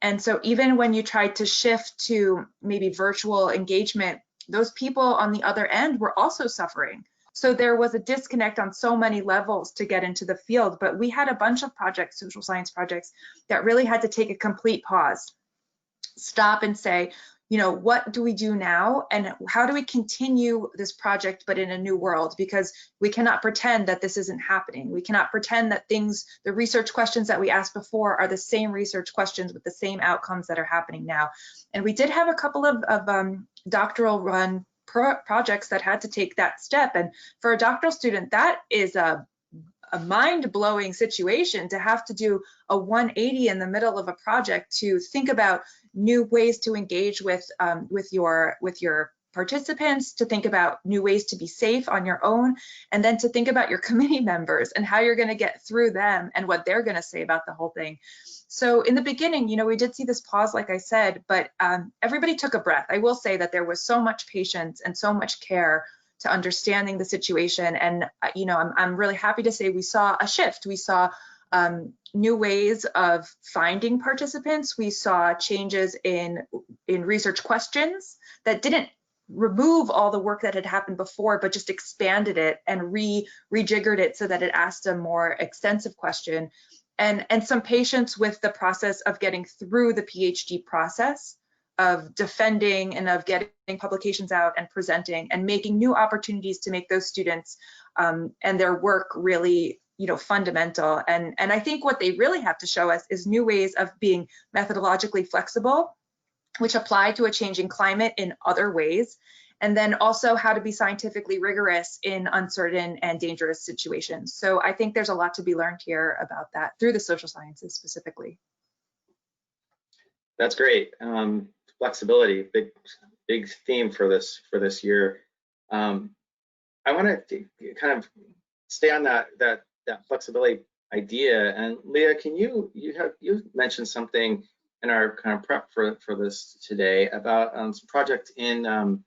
And so even when you tried to shift to maybe virtual engagement, those people on the other end were also suffering. So there was a disconnect on so many levels to get into the field, but we had a bunch of projects, social science projects, that really had to take a complete pause, stop and say, you know, what do we do now? And how do we continue this project, but in a new world? Because we cannot pretend that this isn't happening. We cannot pretend that the research questions that we asked before are the same research questions with the same outcomes that are happening now. And we did have a couple of doctoral run projects that had to take that step. And for a doctoral student, that is a mind-blowing situation to have to do a 180 in the middle of a project, to think about new ways to engage with your participants, to think about new ways to be safe on your own, and then to think about your committee members and how you're going to get through them and what they're going to say about the whole thing. So in the beginning, you know, we did see this pause, like I said, but everybody took a breath. I will say that there was so much patience and so much care to understanding the situation. And, you know, I'm really happy to say we saw a shift. We saw new ways of finding participants. We saw changes in research questions that didn't remove all the work that had happened before, but just expanded it and rejiggered it so that it asked a more extensive question. And some patience with the process of getting through the PhD process, of defending and of getting publications out and presenting and making new opportunities to make those students and their work really, you know, fundamental. And I think what they really have to show us is new ways of being methodologically flexible, which apply to a changing climate in other ways, and then also how to be scientifically rigorous in uncertain and dangerous situations. So I think there's a lot to be learned here about that through the social sciences specifically. That's great. Flexibility, big theme for this year. I want to kind of stay on that flexibility idea. And Leah, can you mentioned something in our kind of prep for this today about some project in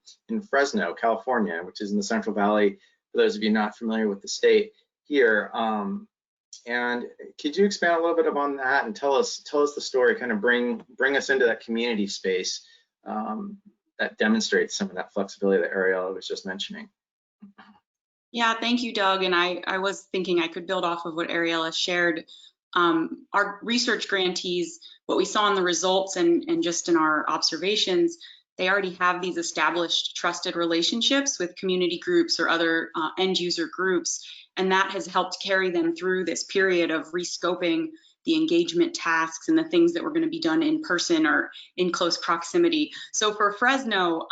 Fresno, California, which is in the Central Valley, for those of you not familiar with the state here. And could you expand a little bit upon that and tell us the story, kind of bring us into that community space that demonstrates some of that flexibility that Ariela was just mentioning? Yeah, thank you, Doug. And I was thinking I could build off of what Ariela shared. Our research grantees, what we saw in the results and just in our observations, they already have these established trusted relationships with community groups or other end user groups. And that has helped carry them through this period of rescoping the engagement tasks and the things that were going to be done in person or in close proximity. So for Fresno,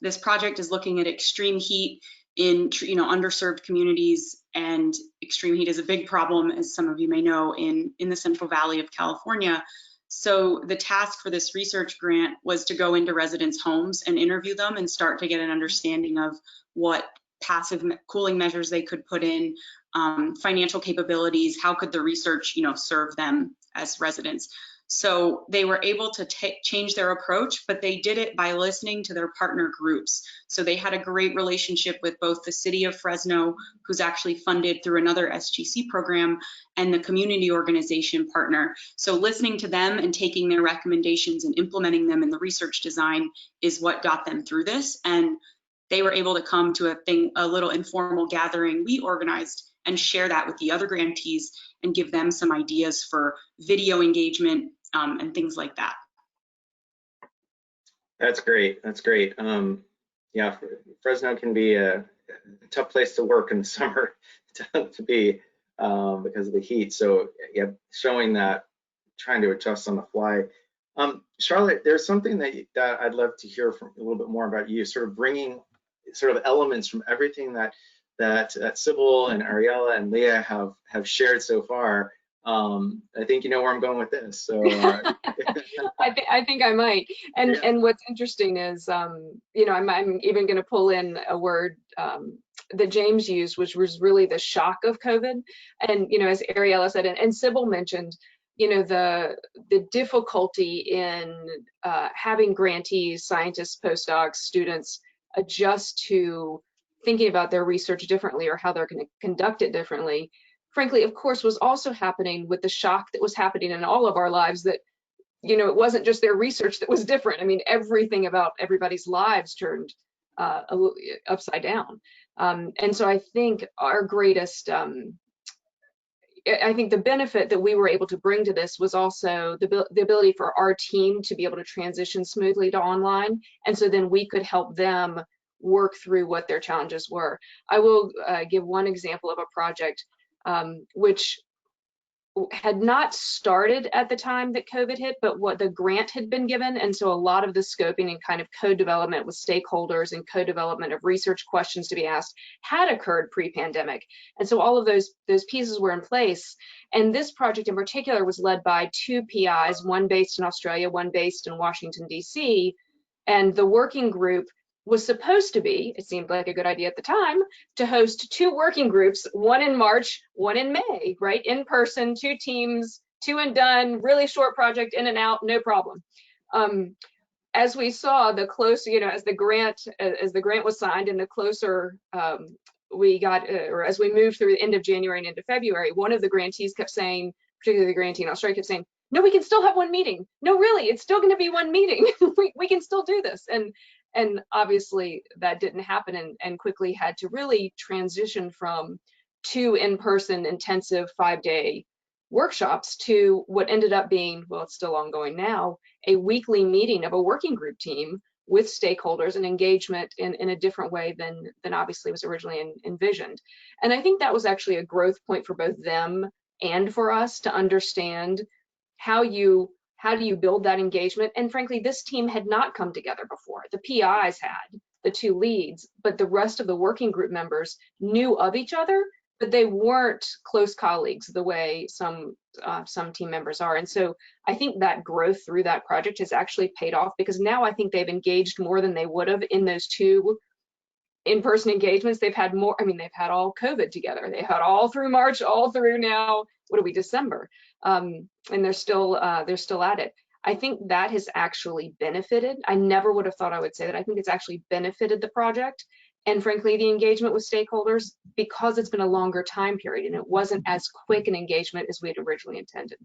this project is looking at extreme heat in underserved communities, and extreme heat is a big problem, as some of you may know, in the Central Valley of California. So the task for this research grant was to go into residents' homes and interview them and start to get an understanding of what passive cooling measures they could put in, financial capabilities, how could the research, serve them as residents. So they were able to change their approach, but they did it by listening to their partner groups. So they had a great relationship with both the city of Fresno, who's actually funded through another SGC program, and the community organization partner. So listening to them and taking their recommendations and implementing them in the research design is what got them through this. And they were able to come to a little informal gathering we organized and share that with the other grantees and give them some ideas for video engagement and things like that. That's great. That's great. Yeah, Fresno can be a tough place to work in the summer to be because of the heat. So yeah, showing that, trying to adjust on the fly. Charlotte, there's something that I'd love to hear from a little bit more about you, sort of bringing sort of elements from everything that Sybil and Ariela and Leah have shared so far. I think you know where I'm going with this. So I think I might. And yeah. And what's interesting is, I'm even going to pull in a word that James used, which was really the shock of COVID. And as Ariela said, and Sybil mentioned, the difficulty in having grantees, scientists, postdocs, students adjust to thinking about their research differently or how they're going to conduct it differently. Frankly, of course, was also happening with the shock that was happening in all of our lives, that it wasn't just their research that was different. I mean, everything about everybody's lives turned upside down. And so I think our greatest, I think the benefit that we were able to bring to this was also the ability for our team to be able to transition smoothly to online. And so then we could help them work through what their challenges were. I will give one example of a project which had not started at the time that COVID hit, but what the grant had been given. And so a lot of the scoping and kind of co-development with stakeholders and co-development of research questions to be asked had occurred pre-pandemic. And so all of those pieces were in place. And this project in particular was led by two PIs, one based in Australia, one based in Washington, DC. And the working group was supposed to be, it seemed like a good idea at the time, to host two working groups, one in March, one in May, right? In person, two teams, two and done, really short project, in and out, no problem. As we saw, the closer, as the grant was signed and the closer we got, or as we moved through the end of January and into February, one of the grantees kept saying, particularly the grantee in Australia, kept saying, no, we can still have one meeting. No, really, it's still going to be one meeting. we can still do this. And obviously that didn't happen, and quickly had to really transition from two in-person intensive 5-day workshops to what ended up being, well, it's still ongoing now, a weekly meeting of a working group team with stakeholders and engagement in a different way than obviously was originally envisioned. And I think that was actually a growth point for both them and for us to understand how do you build that engagement? And frankly, this team had not come together before. The PIs had, the two leads, but the rest of the working group members knew of each other, but they weren't close colleagues the way some team members are. And so I think that growth through that project has actually paid off, because now I think they've engaged more than they would have in those two in-person engagements. They've had more, they've had all COVID together. They had all through March, all through now, what are we, December? And they're still at it. I think that has actually benefited. I never would have thought I would say that. I think it's actually benefited the project, and frankly, the engagement with stakeholders, because it's been a longer time period and it wasn't as quick an engagement as we had originally intended.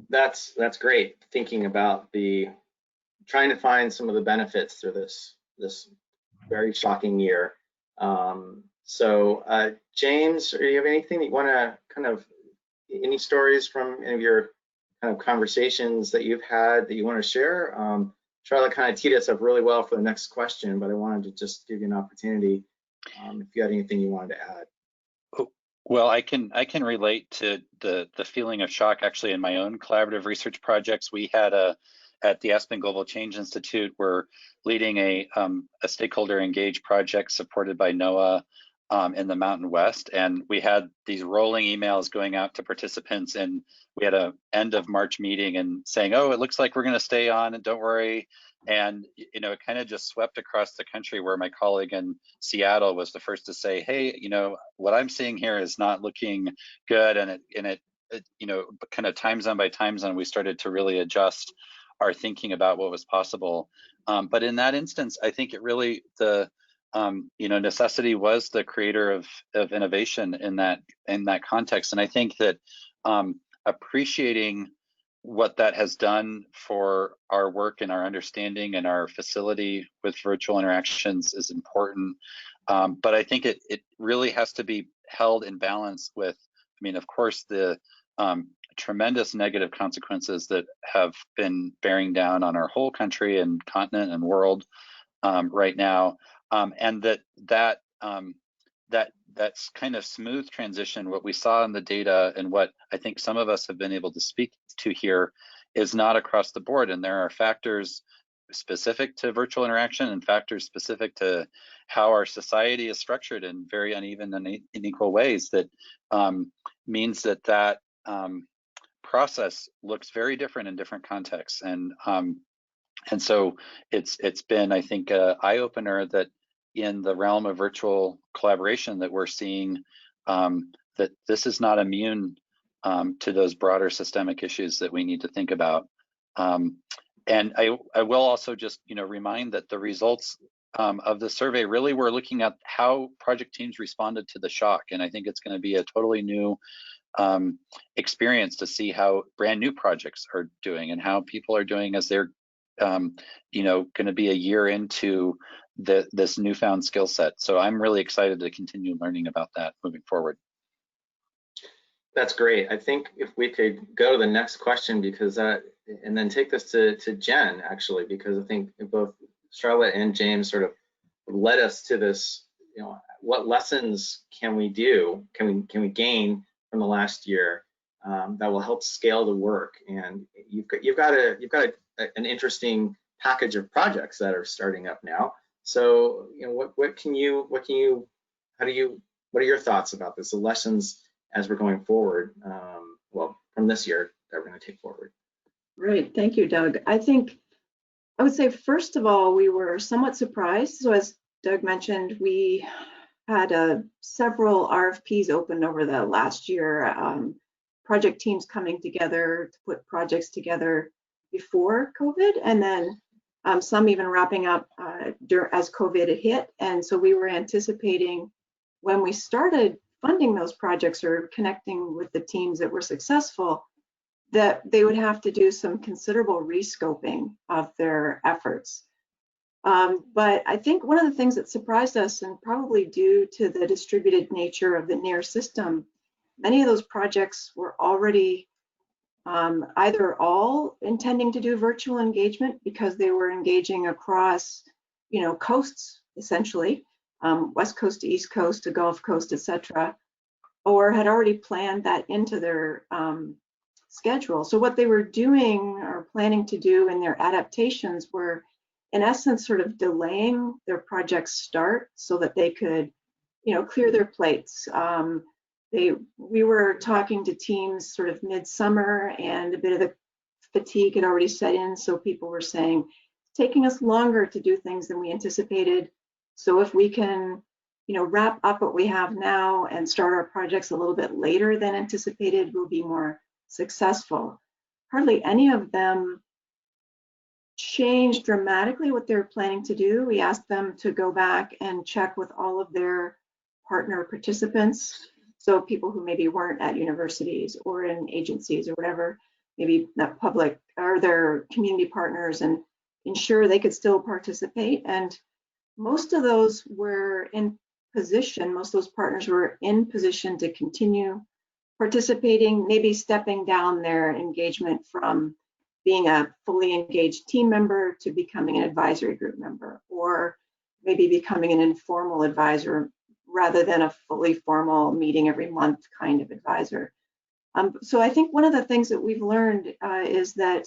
That's great. Thinking about trying to find some of the benefits through this very shocking year. So James, do you have anything that you want to any stories from any of your kind of conversations that you've had that you want to share? Charlotte kind of teed us up really well for the next question, but I wanted to just give you an opportunity if you had anything you wanted to add. Well, I can relate to the feeling of shock actually in my own collaborative research projects. We had at the Aspen Global Change Institute, we're leading a stakeholder engaged project supported by NOAA in the Mountain West, and we had these rolling emails going out to participants, and we had a end of March meeting and saying, oh, it looks like we're going to stay on, and don't worry. And it kind of just swept across the country, where my colleague in Seattle was the first to say, hey, what I'm seeing here is not looking good, and it kind of time zone by time zone, we started to really adjust our thinking about what was possible. But in that instance, I think it really, necessity was the creator of innovation in that context. And I think that appreciating what that has done for our work and our understanding and our facility with virtual interactions is important. But I think it really has to be held in balance with, of course, the tremendous negative consequences that have been bearing down on our whole country and continent and world right now. And that's kind of smooth transition, what we saw in the data and what I think some of us have been able to speak to here, is not across the board. And there are factors specific to virtual interaction and factors specific to how our society is structured in very uneven and unequal ways that means that process looks very different in different contexts. And so it's been, I think, an eye-opener that in the realm of virtual collaboration that we're seeing that this is not immune to those broader systemic issues that we need to think about. And I will also just remind that the results of the survey really were looking at how project teams responded to the shock. And I think it's going to be a totally new experience to see how brand new projects are doing and how people are doing as they're going to be a year into this newfound skill set. So I'm really excited to continue learning about that moving forward. That's great. I think if we could go to the next question, because and then take this to Jen, actually, because I think both Charlotte and James sort of led us to this, what lessons can we do, can we gain from the last year that will help scale the work? And you've got an interesting package of projects that are starting up now. So, what are your thoughts about this? The lessons as we're going forward, from this year that we're going to take forward. Great, thank you, Doug. I would say, first of all, we were somewhat surprised. So as Doug mentioned, we had several RFPs open over the last year, project teams coming together to put projects together before COVID, and then some even wrapping up as COVID had hit. And so we were anticipating, when we started funding those projects or connecting with the teams that were successful, that they would have to do some considerable rescoping of their efforts. But I think one of the things that surprised us, and probably due to the distributed nature of the NERRS system, many of those projects were already either all intending to do virtual engagement because they were engaging across, coasts, essentially, West Coast to East Coast to Gulf Coast, etc., or had already planned that into their schedule. So what they were doing or planning to do in their adaptations were, in essence, sort of delaying their project's start so that they could, clear their plates. We were talking to teams sort of midsummer, and a bit of the fatigue had already set in. So people were saying, it's taking us longer to do things than we anticipated. So if we can, wrap up what we have now and start our projects a little bit later than anticipated, we'll be more successful. Hardly any of them changed dramatically what they're planning to do. We asked them to go back and check with all of their partner participants. So people who maybe weren't at universities or in agencies or whatever, maybe not public, or their community partners, and ensure they could still participate. And most of those were in position, most of those partners were in position to continue participating, maybe stepping down their engagement from being a fully engaged team member to becoming an advisory group member, or maybe becoming an informal advisor rather than a fully formal meeting every month kind of advisor. So I think one of the things that we've learned is that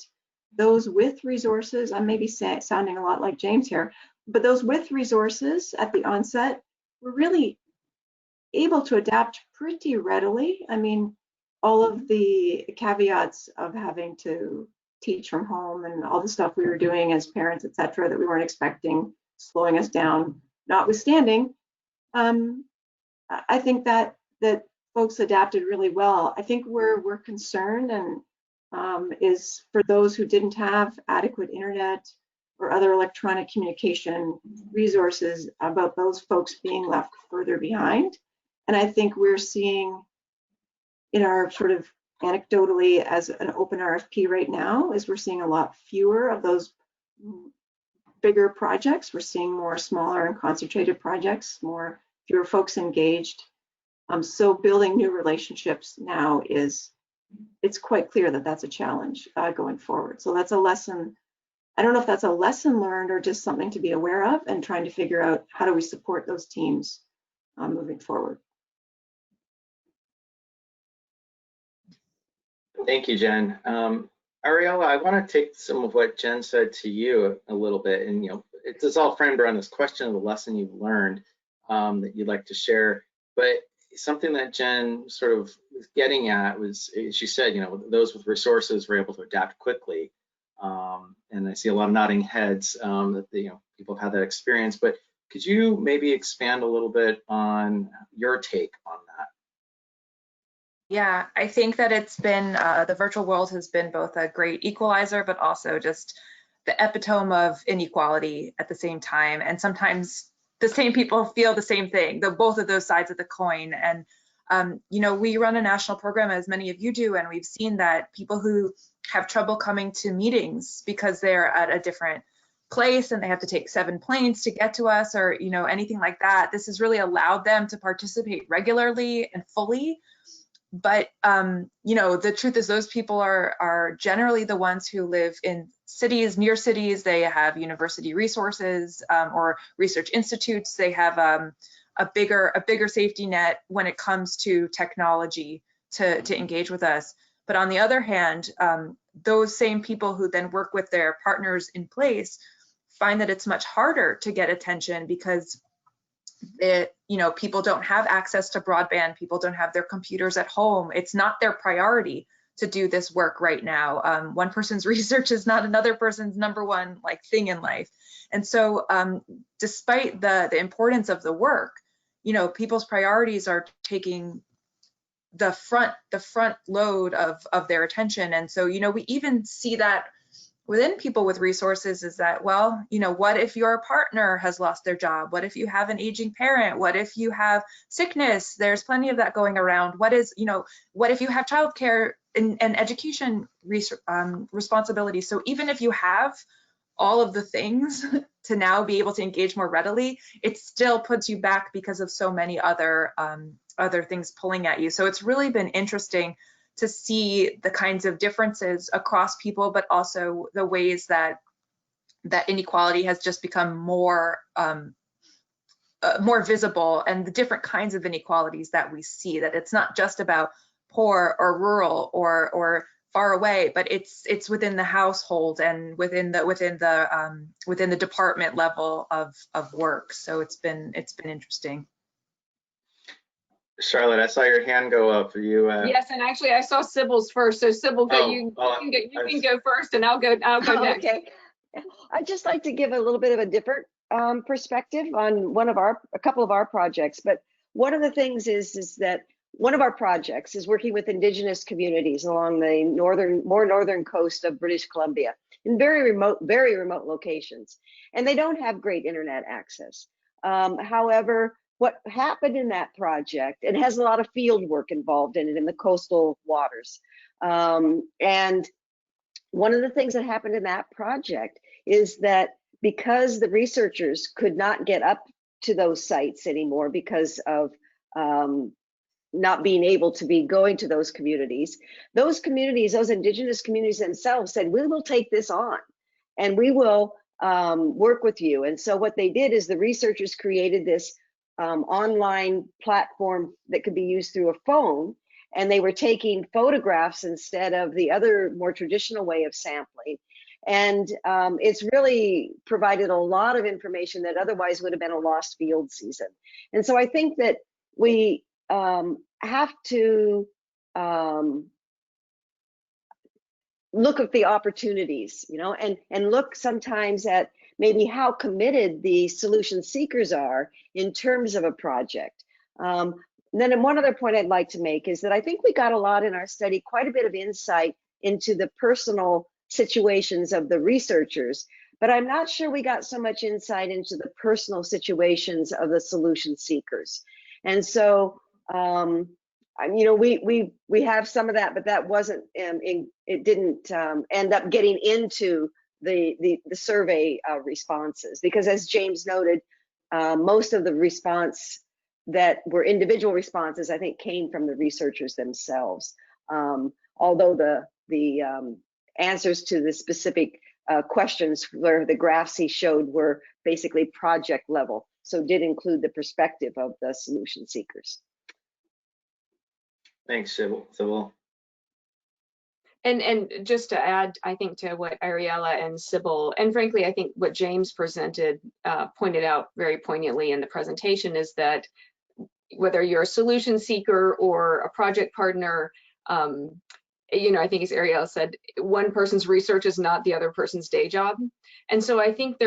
those with resources, I may be sounding a lot like James here, but those with resources at the onset were really able to adapt pretty readily. I mean, all of the caveats of having to teach from home and all the stuff we were doing as parents, et cetera, that we weren't expecting, slowing us down, notwithstanding, I think that folks adapted really well. I think where we're concerned and is for those who didn't have adequate internet or other electronic communication resources, about those folks being left further behind. And I think we're seeing in our sort of anecdotally as an open RFP right now, is we're seeing a lot fewer of those bigger projects. We're seeing more smaller and concentrated projects, fewer folks engaged. So building new relationships now it's quite clear that that's a challenge going forward. So that's a lesson. I don't know if that's a lesson learned or just something to be aware of and trying to figure out how do we support those teams moving forward. Thank you, Jen. Ariela, I want to take some of what Jen said to you a little bit, and it's all framed around this question of the lesson you've learned that you'd like to share. But something that Jen sort of was getting at was, she said, those with resources were able to adapt quickly, and I see a lot of nodding heads that people have had that experience. But could you maybe expand a little bit on your take on that? Yeah, I think that it's been, the virtual world has been both a great equalizer, but also just the epitome of inequality at the same time. And sometimes the same people feel the same thing, both of those sides of the coin. And, we run a national program, as many of you do, and we've seen that people who have trouble coming to meetings because they're at a different place and they have to take 7 planes to get to us, or, anything like that, this has really allowed them to participate regularly and fully. But, the truth is those people are generally the ones who live in cities, near cities. They have university resources or research institutes. They have a bigger safety net when it comes to technology to engage with us. But on the other hand, those same people who then work with their partners in place find that it's much harder to get attention because people don't have access to broadband, people don't have their computers at home. It's not their priority to do this work right now. One person's research is not another person's number one thing in life. And so despite the importance of the work, people's priorities are taking the front load of their attention. And so, we even see that within people with resources is that, well, what if your partner has lost their job? What if you have an aging parent? What if you have sickness? There's plenty of that going around. What if you have childcare and education responsibilities? So even if you have all of the things to now be able to engage more readily, it still puts you back because of so many other things pulling at you. So it's really been interesting to see the kinds of differences across people, but also the ways that inequality has just become more visible, and the different kinds of inequalities that we see, that it's not just about poor or rural or far away, but it's within the household and within the department level of work. So it's been interesting. Charlotte, I saw your hand go up. Yes, and actually I saw Sybil's first. So Sybil, you can go first, and I'll go next. Okay. I'd just like to give a little bit of a different perspective on a couple of our projects. But one of the things is that one of our projects is working with Indigenous communities along the more northern coast of British Columbia in very remote locations, and they don't have great internet access. However, what happened in that project, it has a lot of field work involved in it in the coastal waters. And one of the things that happened in that project is that because the researchers could not get up to those sites anymore because of not being able to be going to those communities, those Indigenous communities themselves said, we will take this on and we will work with you. And so what they did is the researchers created this online platform that could be used through a phone, and they were taking photographs instead of the other more traditional way of sampling. And it's really provided a lot of information that otherwise would have been a lost field season. And so I think that we have to look at the opportunities, you know, and look sometimes at maybe how committed the solution seekers are in terms of a project. Then one other point I'd like to make is that I think we got a lot in our study, quite a bit of insight into the personal situations of the researchers, but I'm not sure we got so much insight into the personal situations of the solution seekers. And so, you know, we have some of that, but that wasn't, it didn't end up getting into the survey responses, because as James noted, most of the response that were individual responses, I think, came from the researchers themselves. Although the answers to the specific questions where the graphs he showed were basically project level, so did include the perspective of the solution seekers. Thanks, Sybil. And just to add, I think, to what Ariela and Sybil, and frankly, I think what James presented, pointed out very poignantly in the presentation, is that whether you're a solution seeker or a project partner, you know, I think as Ariela said, one person's research is not the other person's day job. And so I think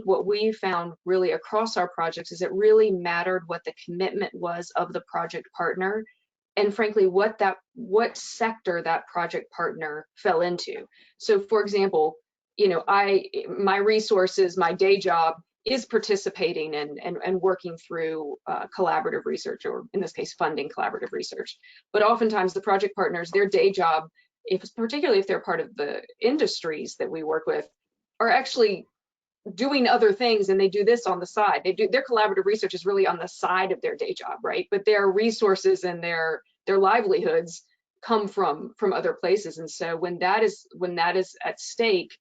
what we found really across our projects is it really mattered what the commitment was of the project partner, and frankly, what sector that project partner fell into. So for example, you know, my resources, my day job is participating and working through collaborative research, or in this case, funding collaborative research. But oftentimes the project partners, their day job, particularly if they're part of the industries that we work with, are actually doing other things, and they do this on the side. Their collaborative research is really on the side of their day job, right? But their resources and their livelihoods come from other places. And so when that is at stake,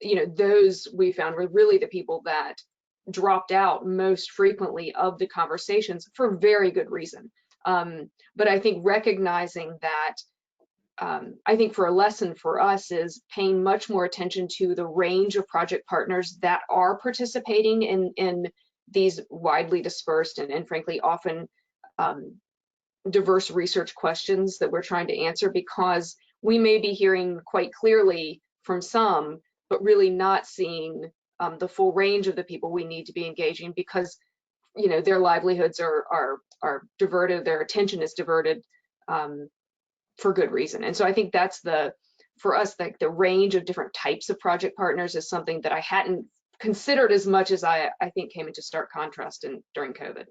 you know, those we found were really the people that dropped out most frequently of the conversations for very good reason. But I think recognizing that, I think for a lesson for us is paying much more attention to the range of project partners that are participating in these widely dispersed and frankly often diverse research questions that we're trying to answer, because we may be hearing quite clearly from some, but really not seeing the full range of the people we need to be engaging, because, you know, their livelihoods are diverted, their attention is diverted for good reason. And so I think that's for us, like the range of different types of project partners is something that I hadn't considered as much as I think came into stark contrast during COVID.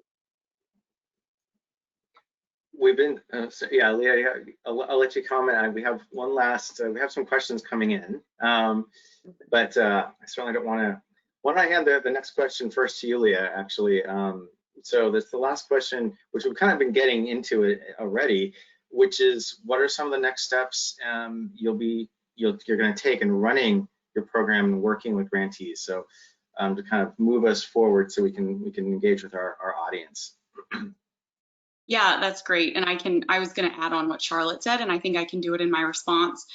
We've been, so yeah, Leah, I'll let you comment. We have one last, we have some questions coming in, but I certainly don't want to. Why don't I hand the next question first to you, Leah, actually. So that's the last question, which we've kind of been getting into it already, which is what are some of the next steps you're going to take in running your program and working with grantees? So to kind of move us forward so we can engage with our audience. Yeah, that's great. And I was going to add on what Charlotte said, and I think I can do it in my response.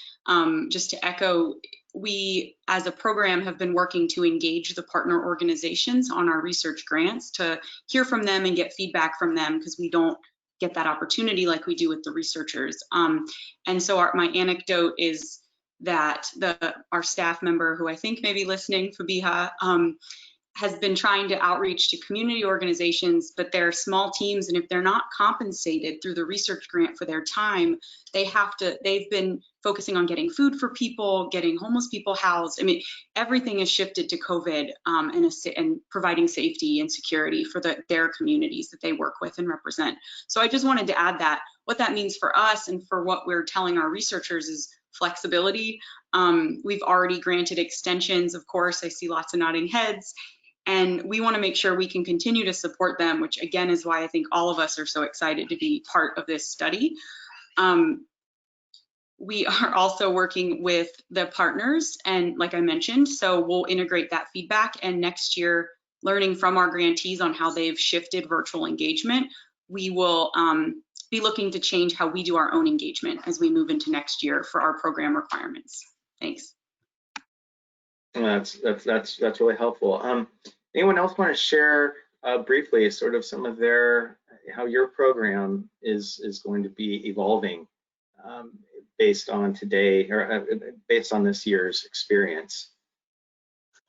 Just to echo, we as a program have been working to engage the partner organizations on our research grants, to hear from them and get feedback from them, because we don't get that opportunity like we do with the researchers. And so my anecdote is that our staff member, who I think may be listening, Fabiha, has been trying to outreach to community organizations, but they're small teams, and if they're not compensated through the research grant for their time, they've been focusing on getting food for people, getting homeless people housed. I mean, everything has shifted to COVID and providing safety and security for their communities that they work with and represent. So I just wanted to add that what that means for us and for what we're telling our researchers is flexibility. We've already granted extensions, of course. I see lots of nodding heads. And we want to make sure we can continue to support them, which again is why I think all of us are so excited to be part of this study. We are also working with the partners, and like I mentioned, so we'll integrate that feedback, and next year, learning from our grantees on how they've shifted virtual engagement, we will be looking to change how we do our own engagement as we move into next year for our program requirements. Thanks. That's really helpful. Anyone else want to share briefly sort of some of their how your program is going to be evolving based on today, or based on this year's experience.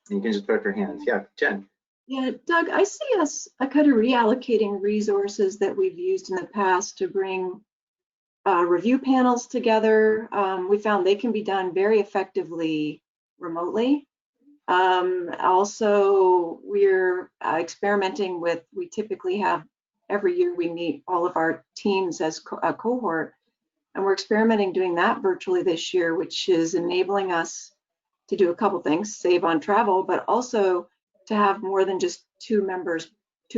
And you can just put up your hands. Yeah, Jen. Yeah, Doug, I see us kind of reallocating resources that we've used in the past to bring review panels together. We found they can be done very effectively remotely. Also, we're experimenting with, we typically have, every year we meet all of our teams as a cohort, and we're experimenting doing that virtually this year, which is enabling us to do a couple things, save on travel, but also to have more than just two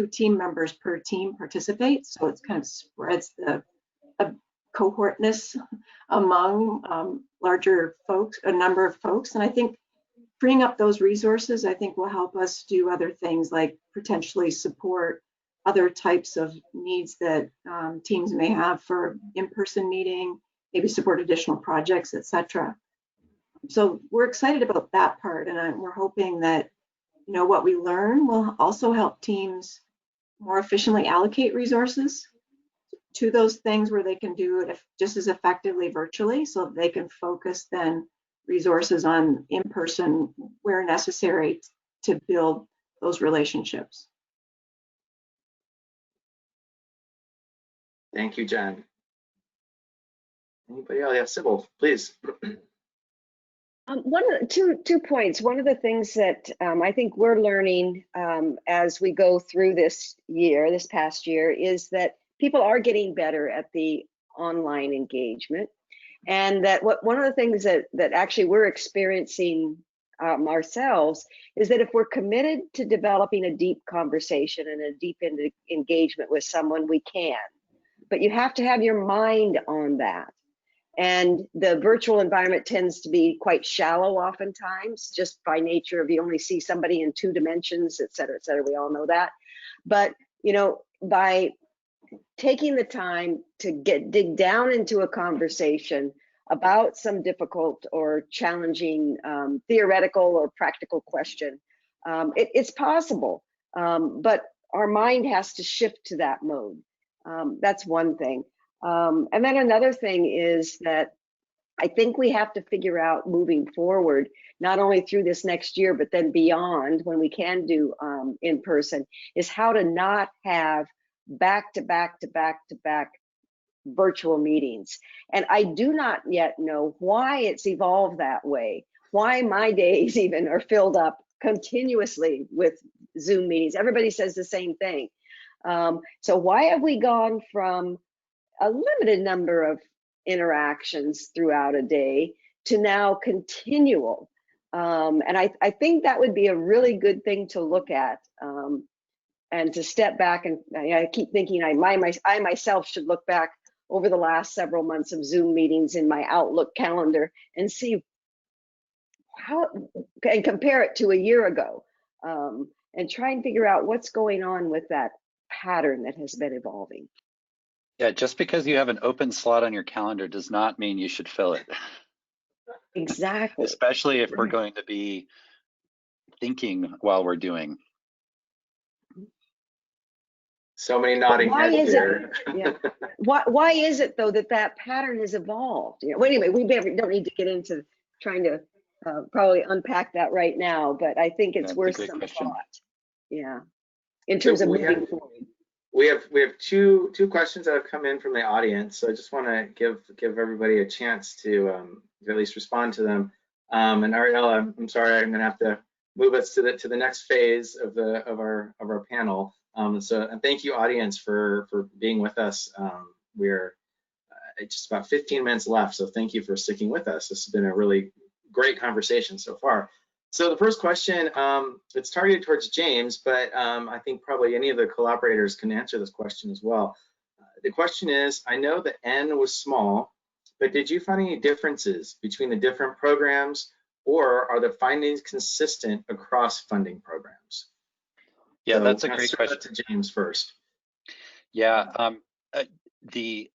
team members per team participate. So it's kind of spreads the cohortness among larger folks, a number of folks. And I think freeing up those resources, I think will help us do other things like potentially support other types of needs that teams may have for in-person meeting, maybe support additional projects, etc. So we're excited about that part, and we're hoping that, you know, what we learn will also help teams more efficiently allocate resources to those things where they can do it just as effectively virtually, so that they can focus then resources on in-person where necessary to build those relationships. Thank you, Jen. Anybody else? Yeah, Sybil, please. Two points. One of the things that I think we're learning as we go through this past year, is that people are getting better at the online engagement, and that one of the things that actually we're experiencing ourselves is that if we're committed to developing a deep conversation and a deep engagement with someone, we can, but you have to have your mind on that. And the virtual environment tends to be quite shallow oftentimes, just by nature of you only see somebody in 2 dimensions, et cetera, we all know that. But, you know, by taking the time to dig down into a conversation about some difficult or challenging theoretical or practical question, it's possible, but our mind has to shift to that mode. That's one thing. And then another thing is that I think we have to figure out moving forward, not only through this next year, but then beyond, when we can do in person, is how to not have back-to-back virtual meetings. And I do not yet know why it's evolved that way, why my days even are filled up continuously with Zoom meetings. Everybody says the same thing. So why have we gone from a limited number of interactions throughout a day to now continual? And I think that would be a really good thing to look at, and to step back. And I keep thinking I myself should look back over the last several months of Zoom meetings in my Outlook calendar and see how, and compare it to a year ago, and try and figure out what's going on with that pattern that has been evolving. Yeah, just because you have an open slot on your calendar does not mean you should fill it. Exactly. Especially if we're going to be thinking while we're doing. So many nodding heads here. Yeah. Why is it though that pattern has evolved? You know, well, anyway, we don't need to get into trying to probably unpack that right now, but I think it's worth some thought. Yeah, in terms of moving forward. We have two questions that have come in from the audience, so I just want to give everybody a chance to at least respond to them. And Ariela, I'm sorry, I'm going to have to move us to the next phase of our panel. And thank you, audience, for being with us. We're just about 15 minutes left, so thank you for sticking with us. This has been a really great conversation so far. So the first question, it's targeted towards James, but I think probably any of the collaborators can answer this question as well. The question is, I know the N was small, but did you find any differences between the different programs, or are the findings consistent across funding programs? Yeah, so that's a great question. To James first. Yeah, the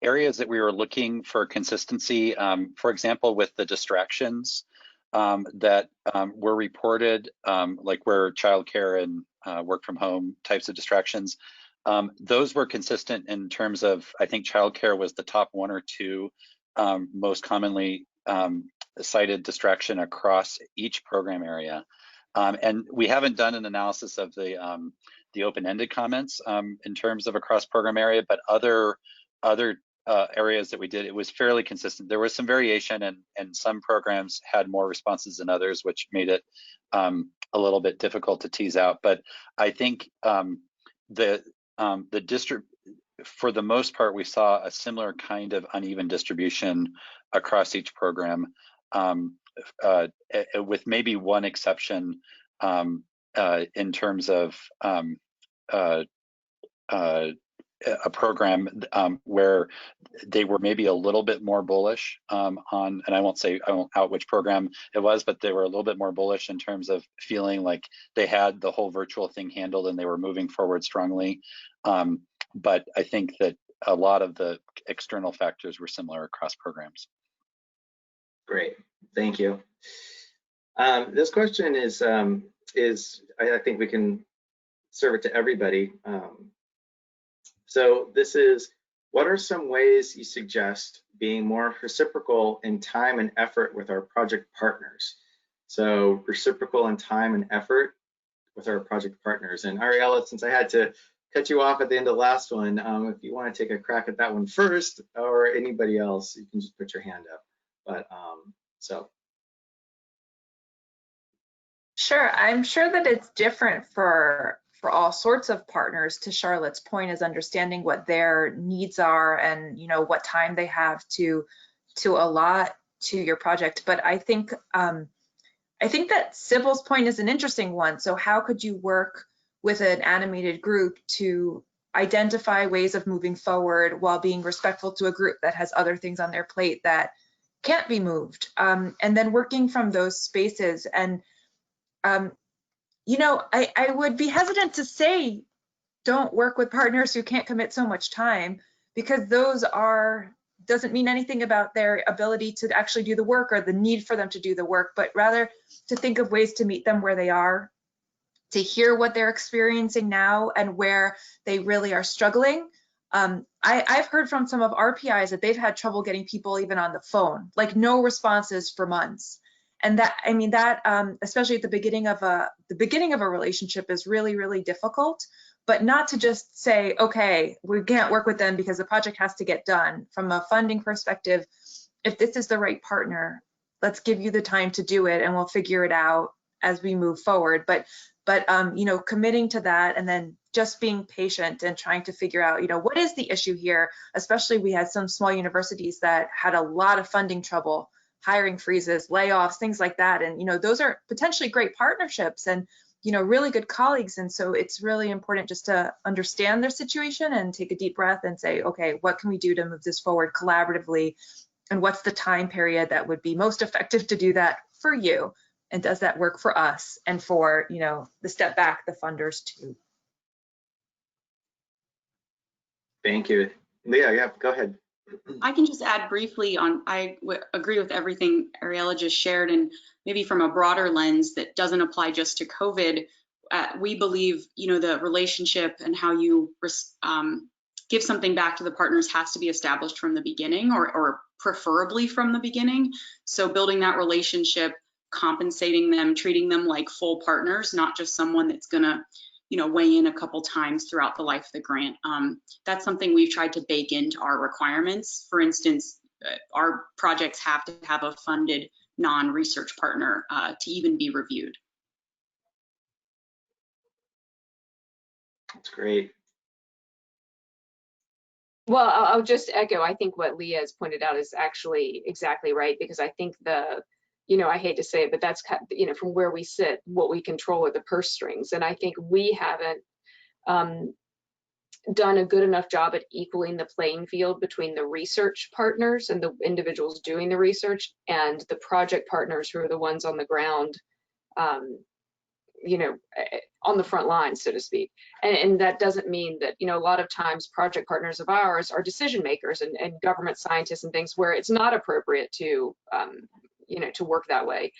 areas that we were looking for consistency, for example, with the distractions that were reported, like where childcare and work from home types of distractions, Those were consistent in terms of, I think childcare was the top 1 or 2 most commonly cited distraction across each program area. And we haven't done an analysis of the open-ended comments in terms of across program area, but other areas that we did, it was fairly consistent. There was some variation, and some programs had more responses than others, which made it a little bit difficult to tease out. But I think the district, for the most part, we saw a similar kind of uneven distribution across each program, with maybe one exception in terms of a program where they were maybe a little bit more bullish on, and I won't out which program it was, but they were a little bit more bullish in terms of feeling like they had the whole virtual thing handled and they were moving forward strongly. But I think that a lot of the external factors were similar across programs. Great, thank you. This question is I think we can serve it to everybody. So this is, what are some ways you suggest being more reciprocal in time and effort with our project partners? So reciprocal in time and effort with our project partners. And Ariela, since I had to cut you off at the end of the last one, if you want to take a crack at that one first, or anybody else, you can just put your hand up. But so. Sure, I'm sure that it's different for all sorts of partners. To Charlotte's point, is understanding what their needs are and what time they have to allot to your project. But I think that Sybil's point is an interesting one. So how could you work with an animated group to identify ways of moving forward while being respectful to a group that has other things on their plate that can't be moved, and then working from those spaces. And I would be hesitant to say don't work with partners who can't commit so much time, because doesn't mean anything about their ability to actually do the work or the need for them to do the work, but rather to think of ways to meet them where they are, to hear what they're experiencing now and where they really are struggling. I've heard from some of our PIs that they've had trouble getting people even on the phone, like no responses for months. And that, especially at the beginning of a relationship is really, really difficult. But not to just say, okay, we can't work with them because the project has to get done. From a funding perspective, if this is the right partner, let's give you the time to do it and we'll figure it out as we move forward. But committing to that and then just being patient and trying to figure out, what is the issue here? Especially we had some small universities that had a lot of funding trouble, hiring freezes, layoffs, things like that. And, those are potentially great partnerships and, really good colleagues. And so it's really important just to understand their situation and take a deep breath and say, okay, what can we do to move this forward collaboratively? And what's the time period that would be most effective to do that for you? And does that work for us and for, the step back, the funders too? Thank you. Leah, yeah, go ahead. I can just add briefly on, I agree with everything Ariela just shared, and maybe from a broader lens that doesn't apply just to COVID, we believe, the relationship and how you give something back to the partners has to be established from the beginning, or preferably from the beginning. So building that relationship, compensating them, treating them like full partners, not just someone that's gonna weigh in a couple times throughout the life of the grant. That's something we've tried to bake into our requirements. For instance, our projects have to have a funded non-research partner to even be reviewed. That's great. Well, I'll just echo, I think what Leah has pointed out is actually exactly right, because I think I hate to say it, but that's, from where we sit, what we control are the purse strings. And I think we haven't done a good enough job at equaling the playing field between the research partners and the individuals doing the research and the project partners who are the ones on the ground, on the front line, so to speak. And that doesn't mean that, a lot of times project partners of ours are decision makers and government scientists and things where it's not appropriate to to work that way.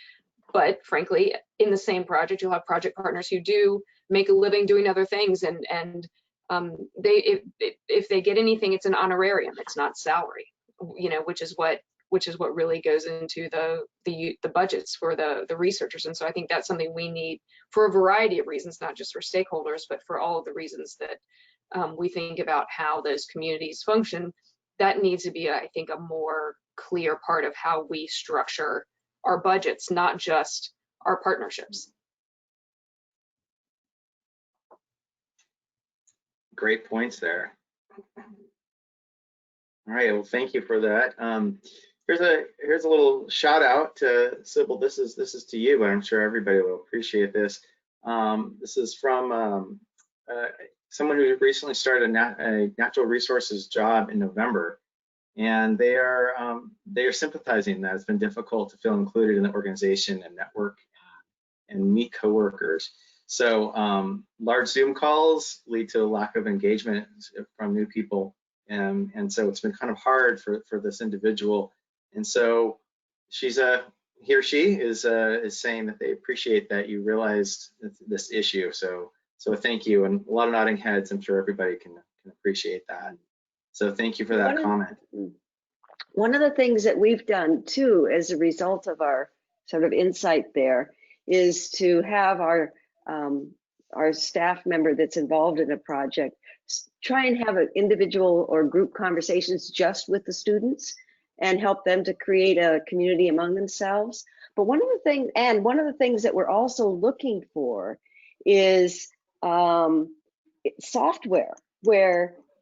But frankly, in the same project, you'll have project partners who do make a living doing other things and if they get anything, it's an honorarium, it's not salary, which is what really goes into the budgets for the researchers. And so I think that's something we need for a variety of reasons, not just for stakeholders, but for all of the reasons that we think about how those communities function. That needs to be, I think, a more clear part of how we structure our budgets, not just our partnerships. Great points there. All right, well, thank you for that. Here's a little shout out to Sybil. This is to you, but I'm sure everybody will appreciate this. This is from someone who recently started a natural resources job in November, and they are sympathizing that it's been difficult to feel included in the organization and network and meet coworkers. So large Zoom calls lead to a lack of engagement from new people, and so it's been kind of hard for this individual. And so he or she is saying that they appreciate that you realized this issue. So thank you, and a lot of nodding heads. I'm sure everybody can appreciate that. So thank you for that comment. One of the things that we've done too, as a result of our sort of insight there, is to have our staff member that's involved in a project try and have an individual or group conversations just with the students and help them to create a community among themselves. But one of the things that we're also looking for is software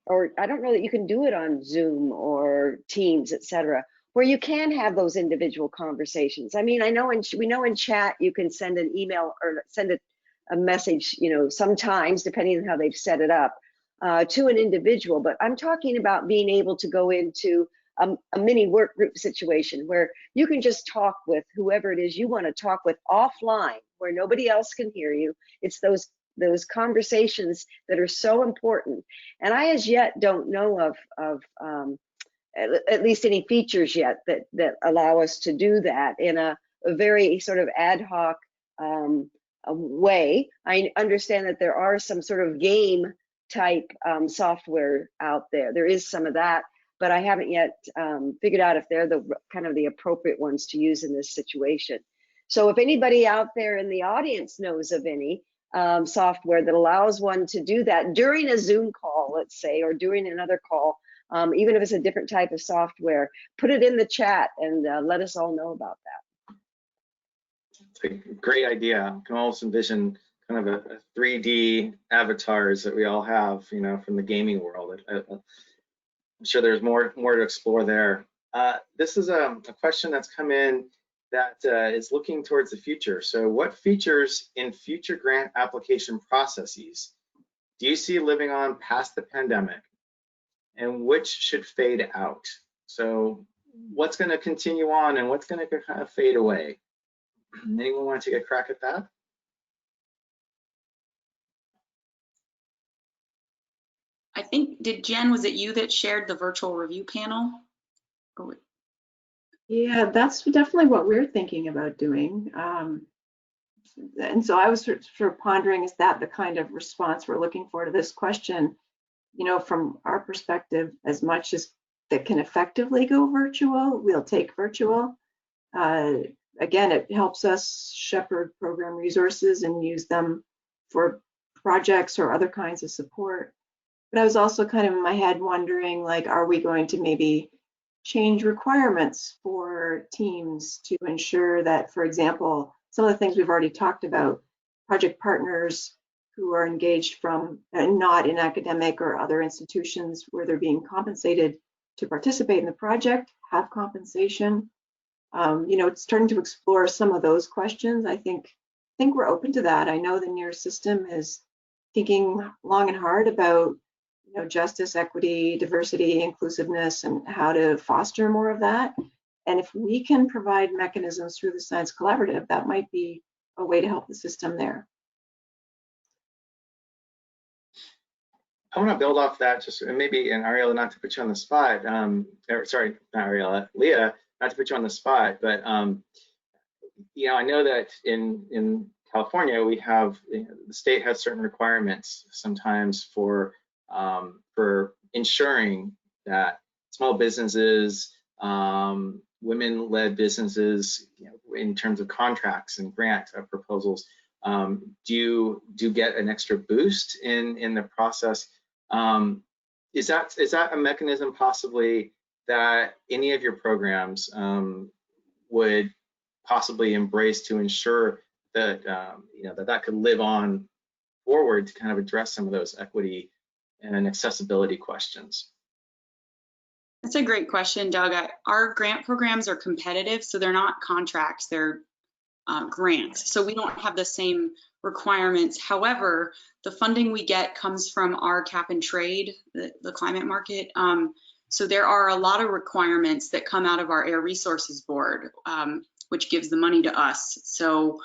or I don't know that you can do it on Zoom or Teams, etc., where you can have those individual conversations. I mean, we know in chat you can send an email or send a message, sometimes depending on how they've set it up, to an individual. But I'm talking about being able to go into a mini work group situation where you can just talk with whoever it is you want to talk with offline, where nobody else can hear you. It's those conversations that are so important. And I as yet don't know of at least any features yet that allow us to do that in a very sort of ad hoc way. I understand that there are some sort of game type software out there. There is some of that, but I haven't yet figured out if they're the kind of the appropriate ones to use in this situation. So if anybody out there in the audience knows of any software that allows one to do that during a Zoom call, let's say, or during another call, even if it's a different type of software, put it in the chat and let us all know about that. It's a great idea. I can almost envision kind of a 3D avatars that we all have, from the gaming world. I'm sure there's more to explore there. This is a question that's come in that is looking towards the future. So what features in future grant application processes do you see living on past the pandemic, and which should fade out? So what's going to continue on and what's going to kind of fade away? Anyone want to take a crack at that? I think, Jen, was it you that shared the virtual review panel? Yeah, that's definitely what we're thinking about doing. And so I was sort of pondering, is that the kind of response we're looking for to this question? From our perspective, as much as that can effectively go virtual, we'll take virtual. Again, it helps us shepherd program resources and use them for projects or other kinds of support. But I was also kind of in my head wondering, are we going to maybe change requirements for teams to ensure that, for example, some of the things we've already talked about, project partners who are engaged from not in academic or other institutions where they're being compensated to participate in the project, have compensation. It's starting to explore some of those questions. I think we're open to that. I know the NERRS system is thinking long and hard about justice, equity, diversity, inclusiveness, and how to foster more of that. And if we can provide mechanisms through the Science Collaborative, that might be a way to help the system there. I want to build off that, and Ariela, not to put you on the spot, sorry, not Ariela, Leah, not to put you on the spot, but I know that in California, we have, the state has certain requirements sometimes for for ensuring that small businesses, women-led businesses, in terms of contracts and grant proposals, do get an extra boost in the process? Is that a mechanism possibly that any of your programs would possibly embrace to ensure that that could live on forward to kind of address some of those equity and accessibility questions? That's a great question, Doug. Our grant programs are competitive, so they're not contracts, they're grants. So we don't have the same requirements. However, the funding we get comes from our cap and trade, the climate market. So there are a lot of requirements that come out of our Air Resources Board, which gives the money to us. So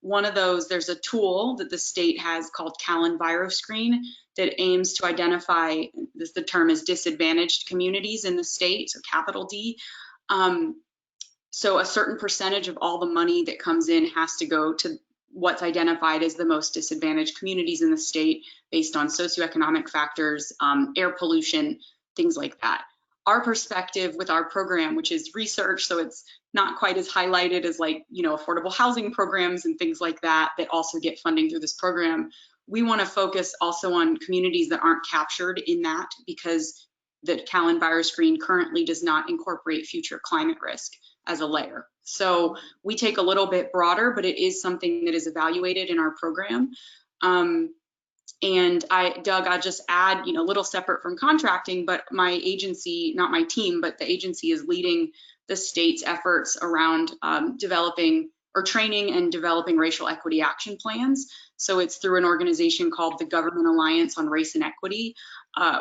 one of those, there's a tool that the state has called CalEnviroscreen that aims to identify, the term is disadvantaged communities in the state, so capital D. So a certain percentage of all the money that comes in has to go to what's identified as the most disadvantaged communities in the state based on socioeconomic factors, air pollution, things like that. Our perspective with our program, which is research, so it's not quite as highlighted as affordable housing programs and things like that also get funding through this program. We want to focus also on communities that aren't captured in that, because the CalEnviroscreen currently does not incorporate future climate risk as a layer. So we take a little bit broader, but it is something that is evaluated in our program. And Doug, I'll just add, a little separate from contracting, but my agency, not my team, but the agency is leading the state's efforts around developing or training and developing racial equity action plans. So it's through an organization called the Government Alliance on Race and Equity,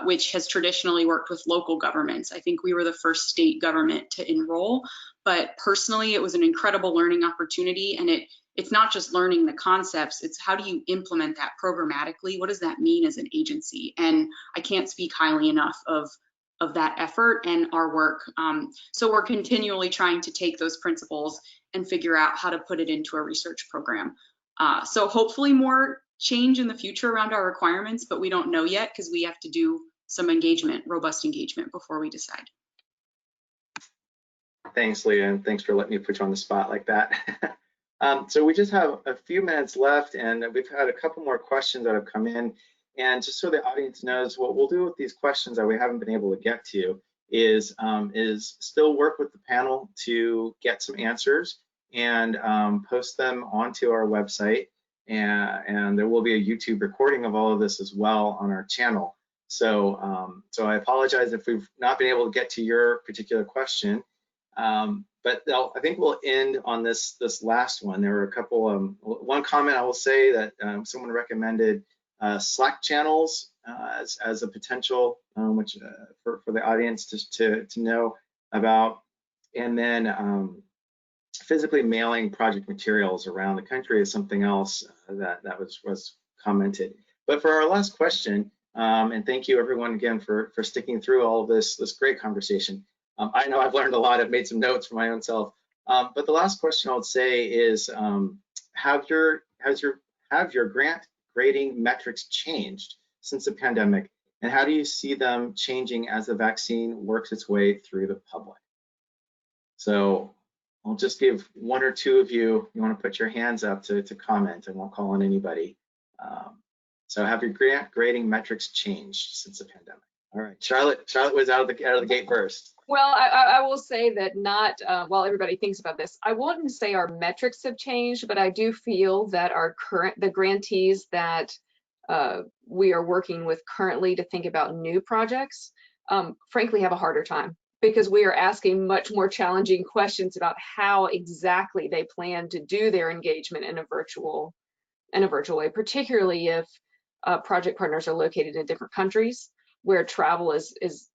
which has traditionally worked with local governments. I think we were the first state government to enroll, but personally, it was an incredible learning opportunity. And it's not just learning the concepts, it's how do you implement that programmatically? What does that mean as an agency? And I can't speak highly enough of that effort and our work. So we're continually trying to take those principles and figure out how to put it into a research program. So hopefully more change in the future around our requirements, but we don't know yet because we have to do some engagement, robust engagement before we decide. Thanks, Leah, and thanks for letting me put you on the spot like that. So we just have a few minutes left, and we've had a couple more questions that have come in. And just so the audience knows, what we'll do with these questions that we haven't been able to get to is still work with the panel to get some answers and post them onto our website. And there will be a YouTube recording of all of this as well on our channel. So, so I apologize if we've not been able to get to your particular question. But I think we'll end on this last one. There were a couple, one comment I will say that someone recommended Slack channels as a potential, which for the audience to know about, and then physically mailing project materials around the country is something else that was commented. But for our last question, and thank you everyone again for sticking through all of this great conversation. I know I've learned a lot. I've made some notes for my own self. But the last question I would say is, have your grant grading metrics changed since the pandemic, and how do you see them changing as the vaccine works its way through the public? So I'll just give one or two of you want to put your hands up to comment, and won't call on anybody. So have your grant grading metrics changed since the pandemic? All right, Charlotte was out of the gate first. Well, I will say that not, while everybody thinks about this, I wouldn't say our metrics have changed, but I do feel that the grantees that we are working with currently to think about new projects, frankly, have a harder time, because we are asking much more challenging questions about how exactly they plan to do their engagement in a virtual way, particularly if project partners are located in different countries where travel is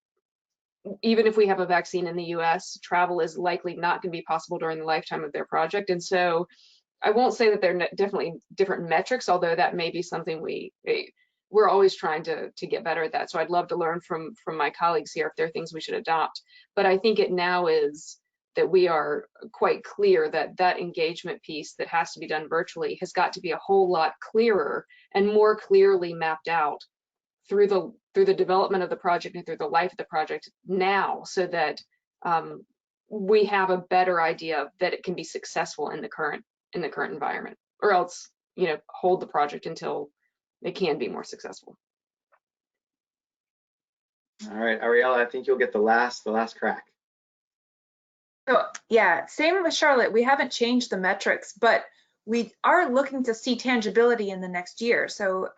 even if we have a vaccine in the US, travel is likely not going to be possible during the lifetime of their project. And so I won't say that they're definitely different metrics, although that may be something we're always trying to get better at that. So I'd love to learn from my colleagues here if there are things we should adopt. But I think it now is that we are quite clear that that engagement piece that has to be done virtually has got to be a whole lot clearer and more clearly mapped out through the development of the project and through the life of the project now, so that we have a better idea that it can be successful in the current environment, or else, you know, hold the project until it can be more successful. All right, Ariela, I think you'll get the last crack. So yeah, same with Charlotte. We haven't changed the metrics, but we are looking to see tangibility in the next year. So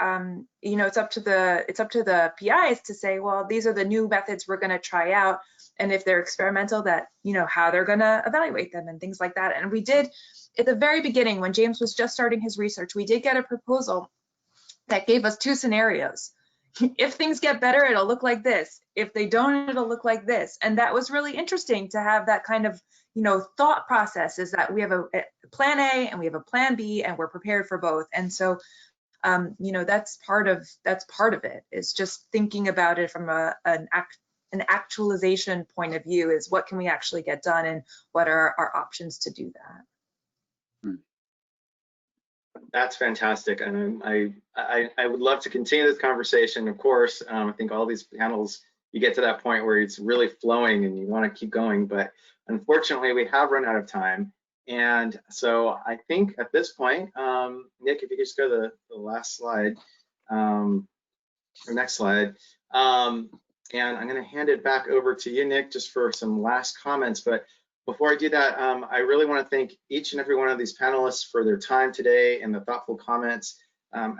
you know, it's up to the PIs to say, well, these are the new methods we're going to try out, and if they're experimental, that, you know, how they're going to evaluate them and things like that. And we did at the very beginning, when James was just starting his research, we did get a proposal that gave us 2 scenarios. If things get better, it'll look like this. If they don't, it'll look like this. And that was really interesting to have that kind of, you know, thought process, is that we have a plan A and we have a plan B, and we're prepared for both. And so, you know, that's part of it. It's just thinking about it from an actualization point of view, is what can we actually get done and what are our options to do that. That's fantastic, and I would love to continue this conversation. Of course, I think all these panels, you get to that point where it's really flowing and you want to keep going, but unfortunately we have run out of time. And so I think at this point, Nick, if you could just go to the last slide, or next slide, and I'm going to hand it back over to you, Nick, just for some last comments. But before I do that, I really want to thank each and every one of these panelists for their time today and the thoughtful comments.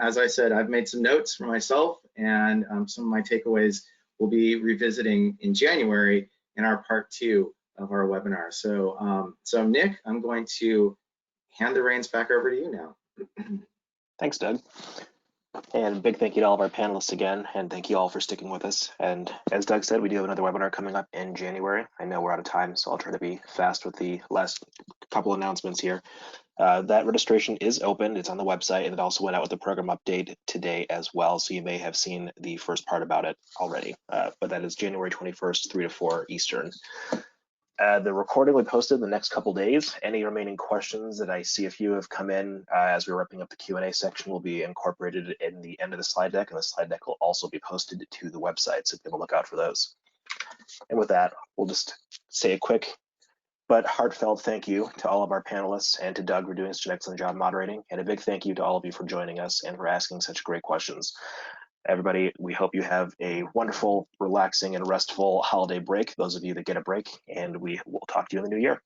As I said, I've made some notes for myself, and some of my takeaways we'll be revisiting in January in our part 2 of our webinar. So, so Nick, I'm going to hand the reins back over to you now. Thanks, Doug. And a big thank you to all of our panelists again, and thank you all for sticking with us. And as Doug said, we do have another webinar coming up in January. I know we're out of time, so I'll try to be fast with the last couple announcements here. That registration is open, it's on the website, and it also went out with the program update today as well, so you may have seen the first part about it already. But that is January 21st, 3 to 4 Eastern. The recording will be posted in the next couple days. Any remaining questions that I see a few have come in as we're wrapping up the Q&A section will be incorporated in the end of the slide deck, and the slide deck will also be posted to the website, so people look out for those. And with that, we'll just say a quick but heartfelt thank you to all of our panelists and to Doug for doing such an excellent job moderating, and a big thank you to all of you for joining us and for asking such great questions. Everybody, we hope you have a wonderful, relaxing, and restful holiday break, those of you that get a break, and we will talk to you in the new year.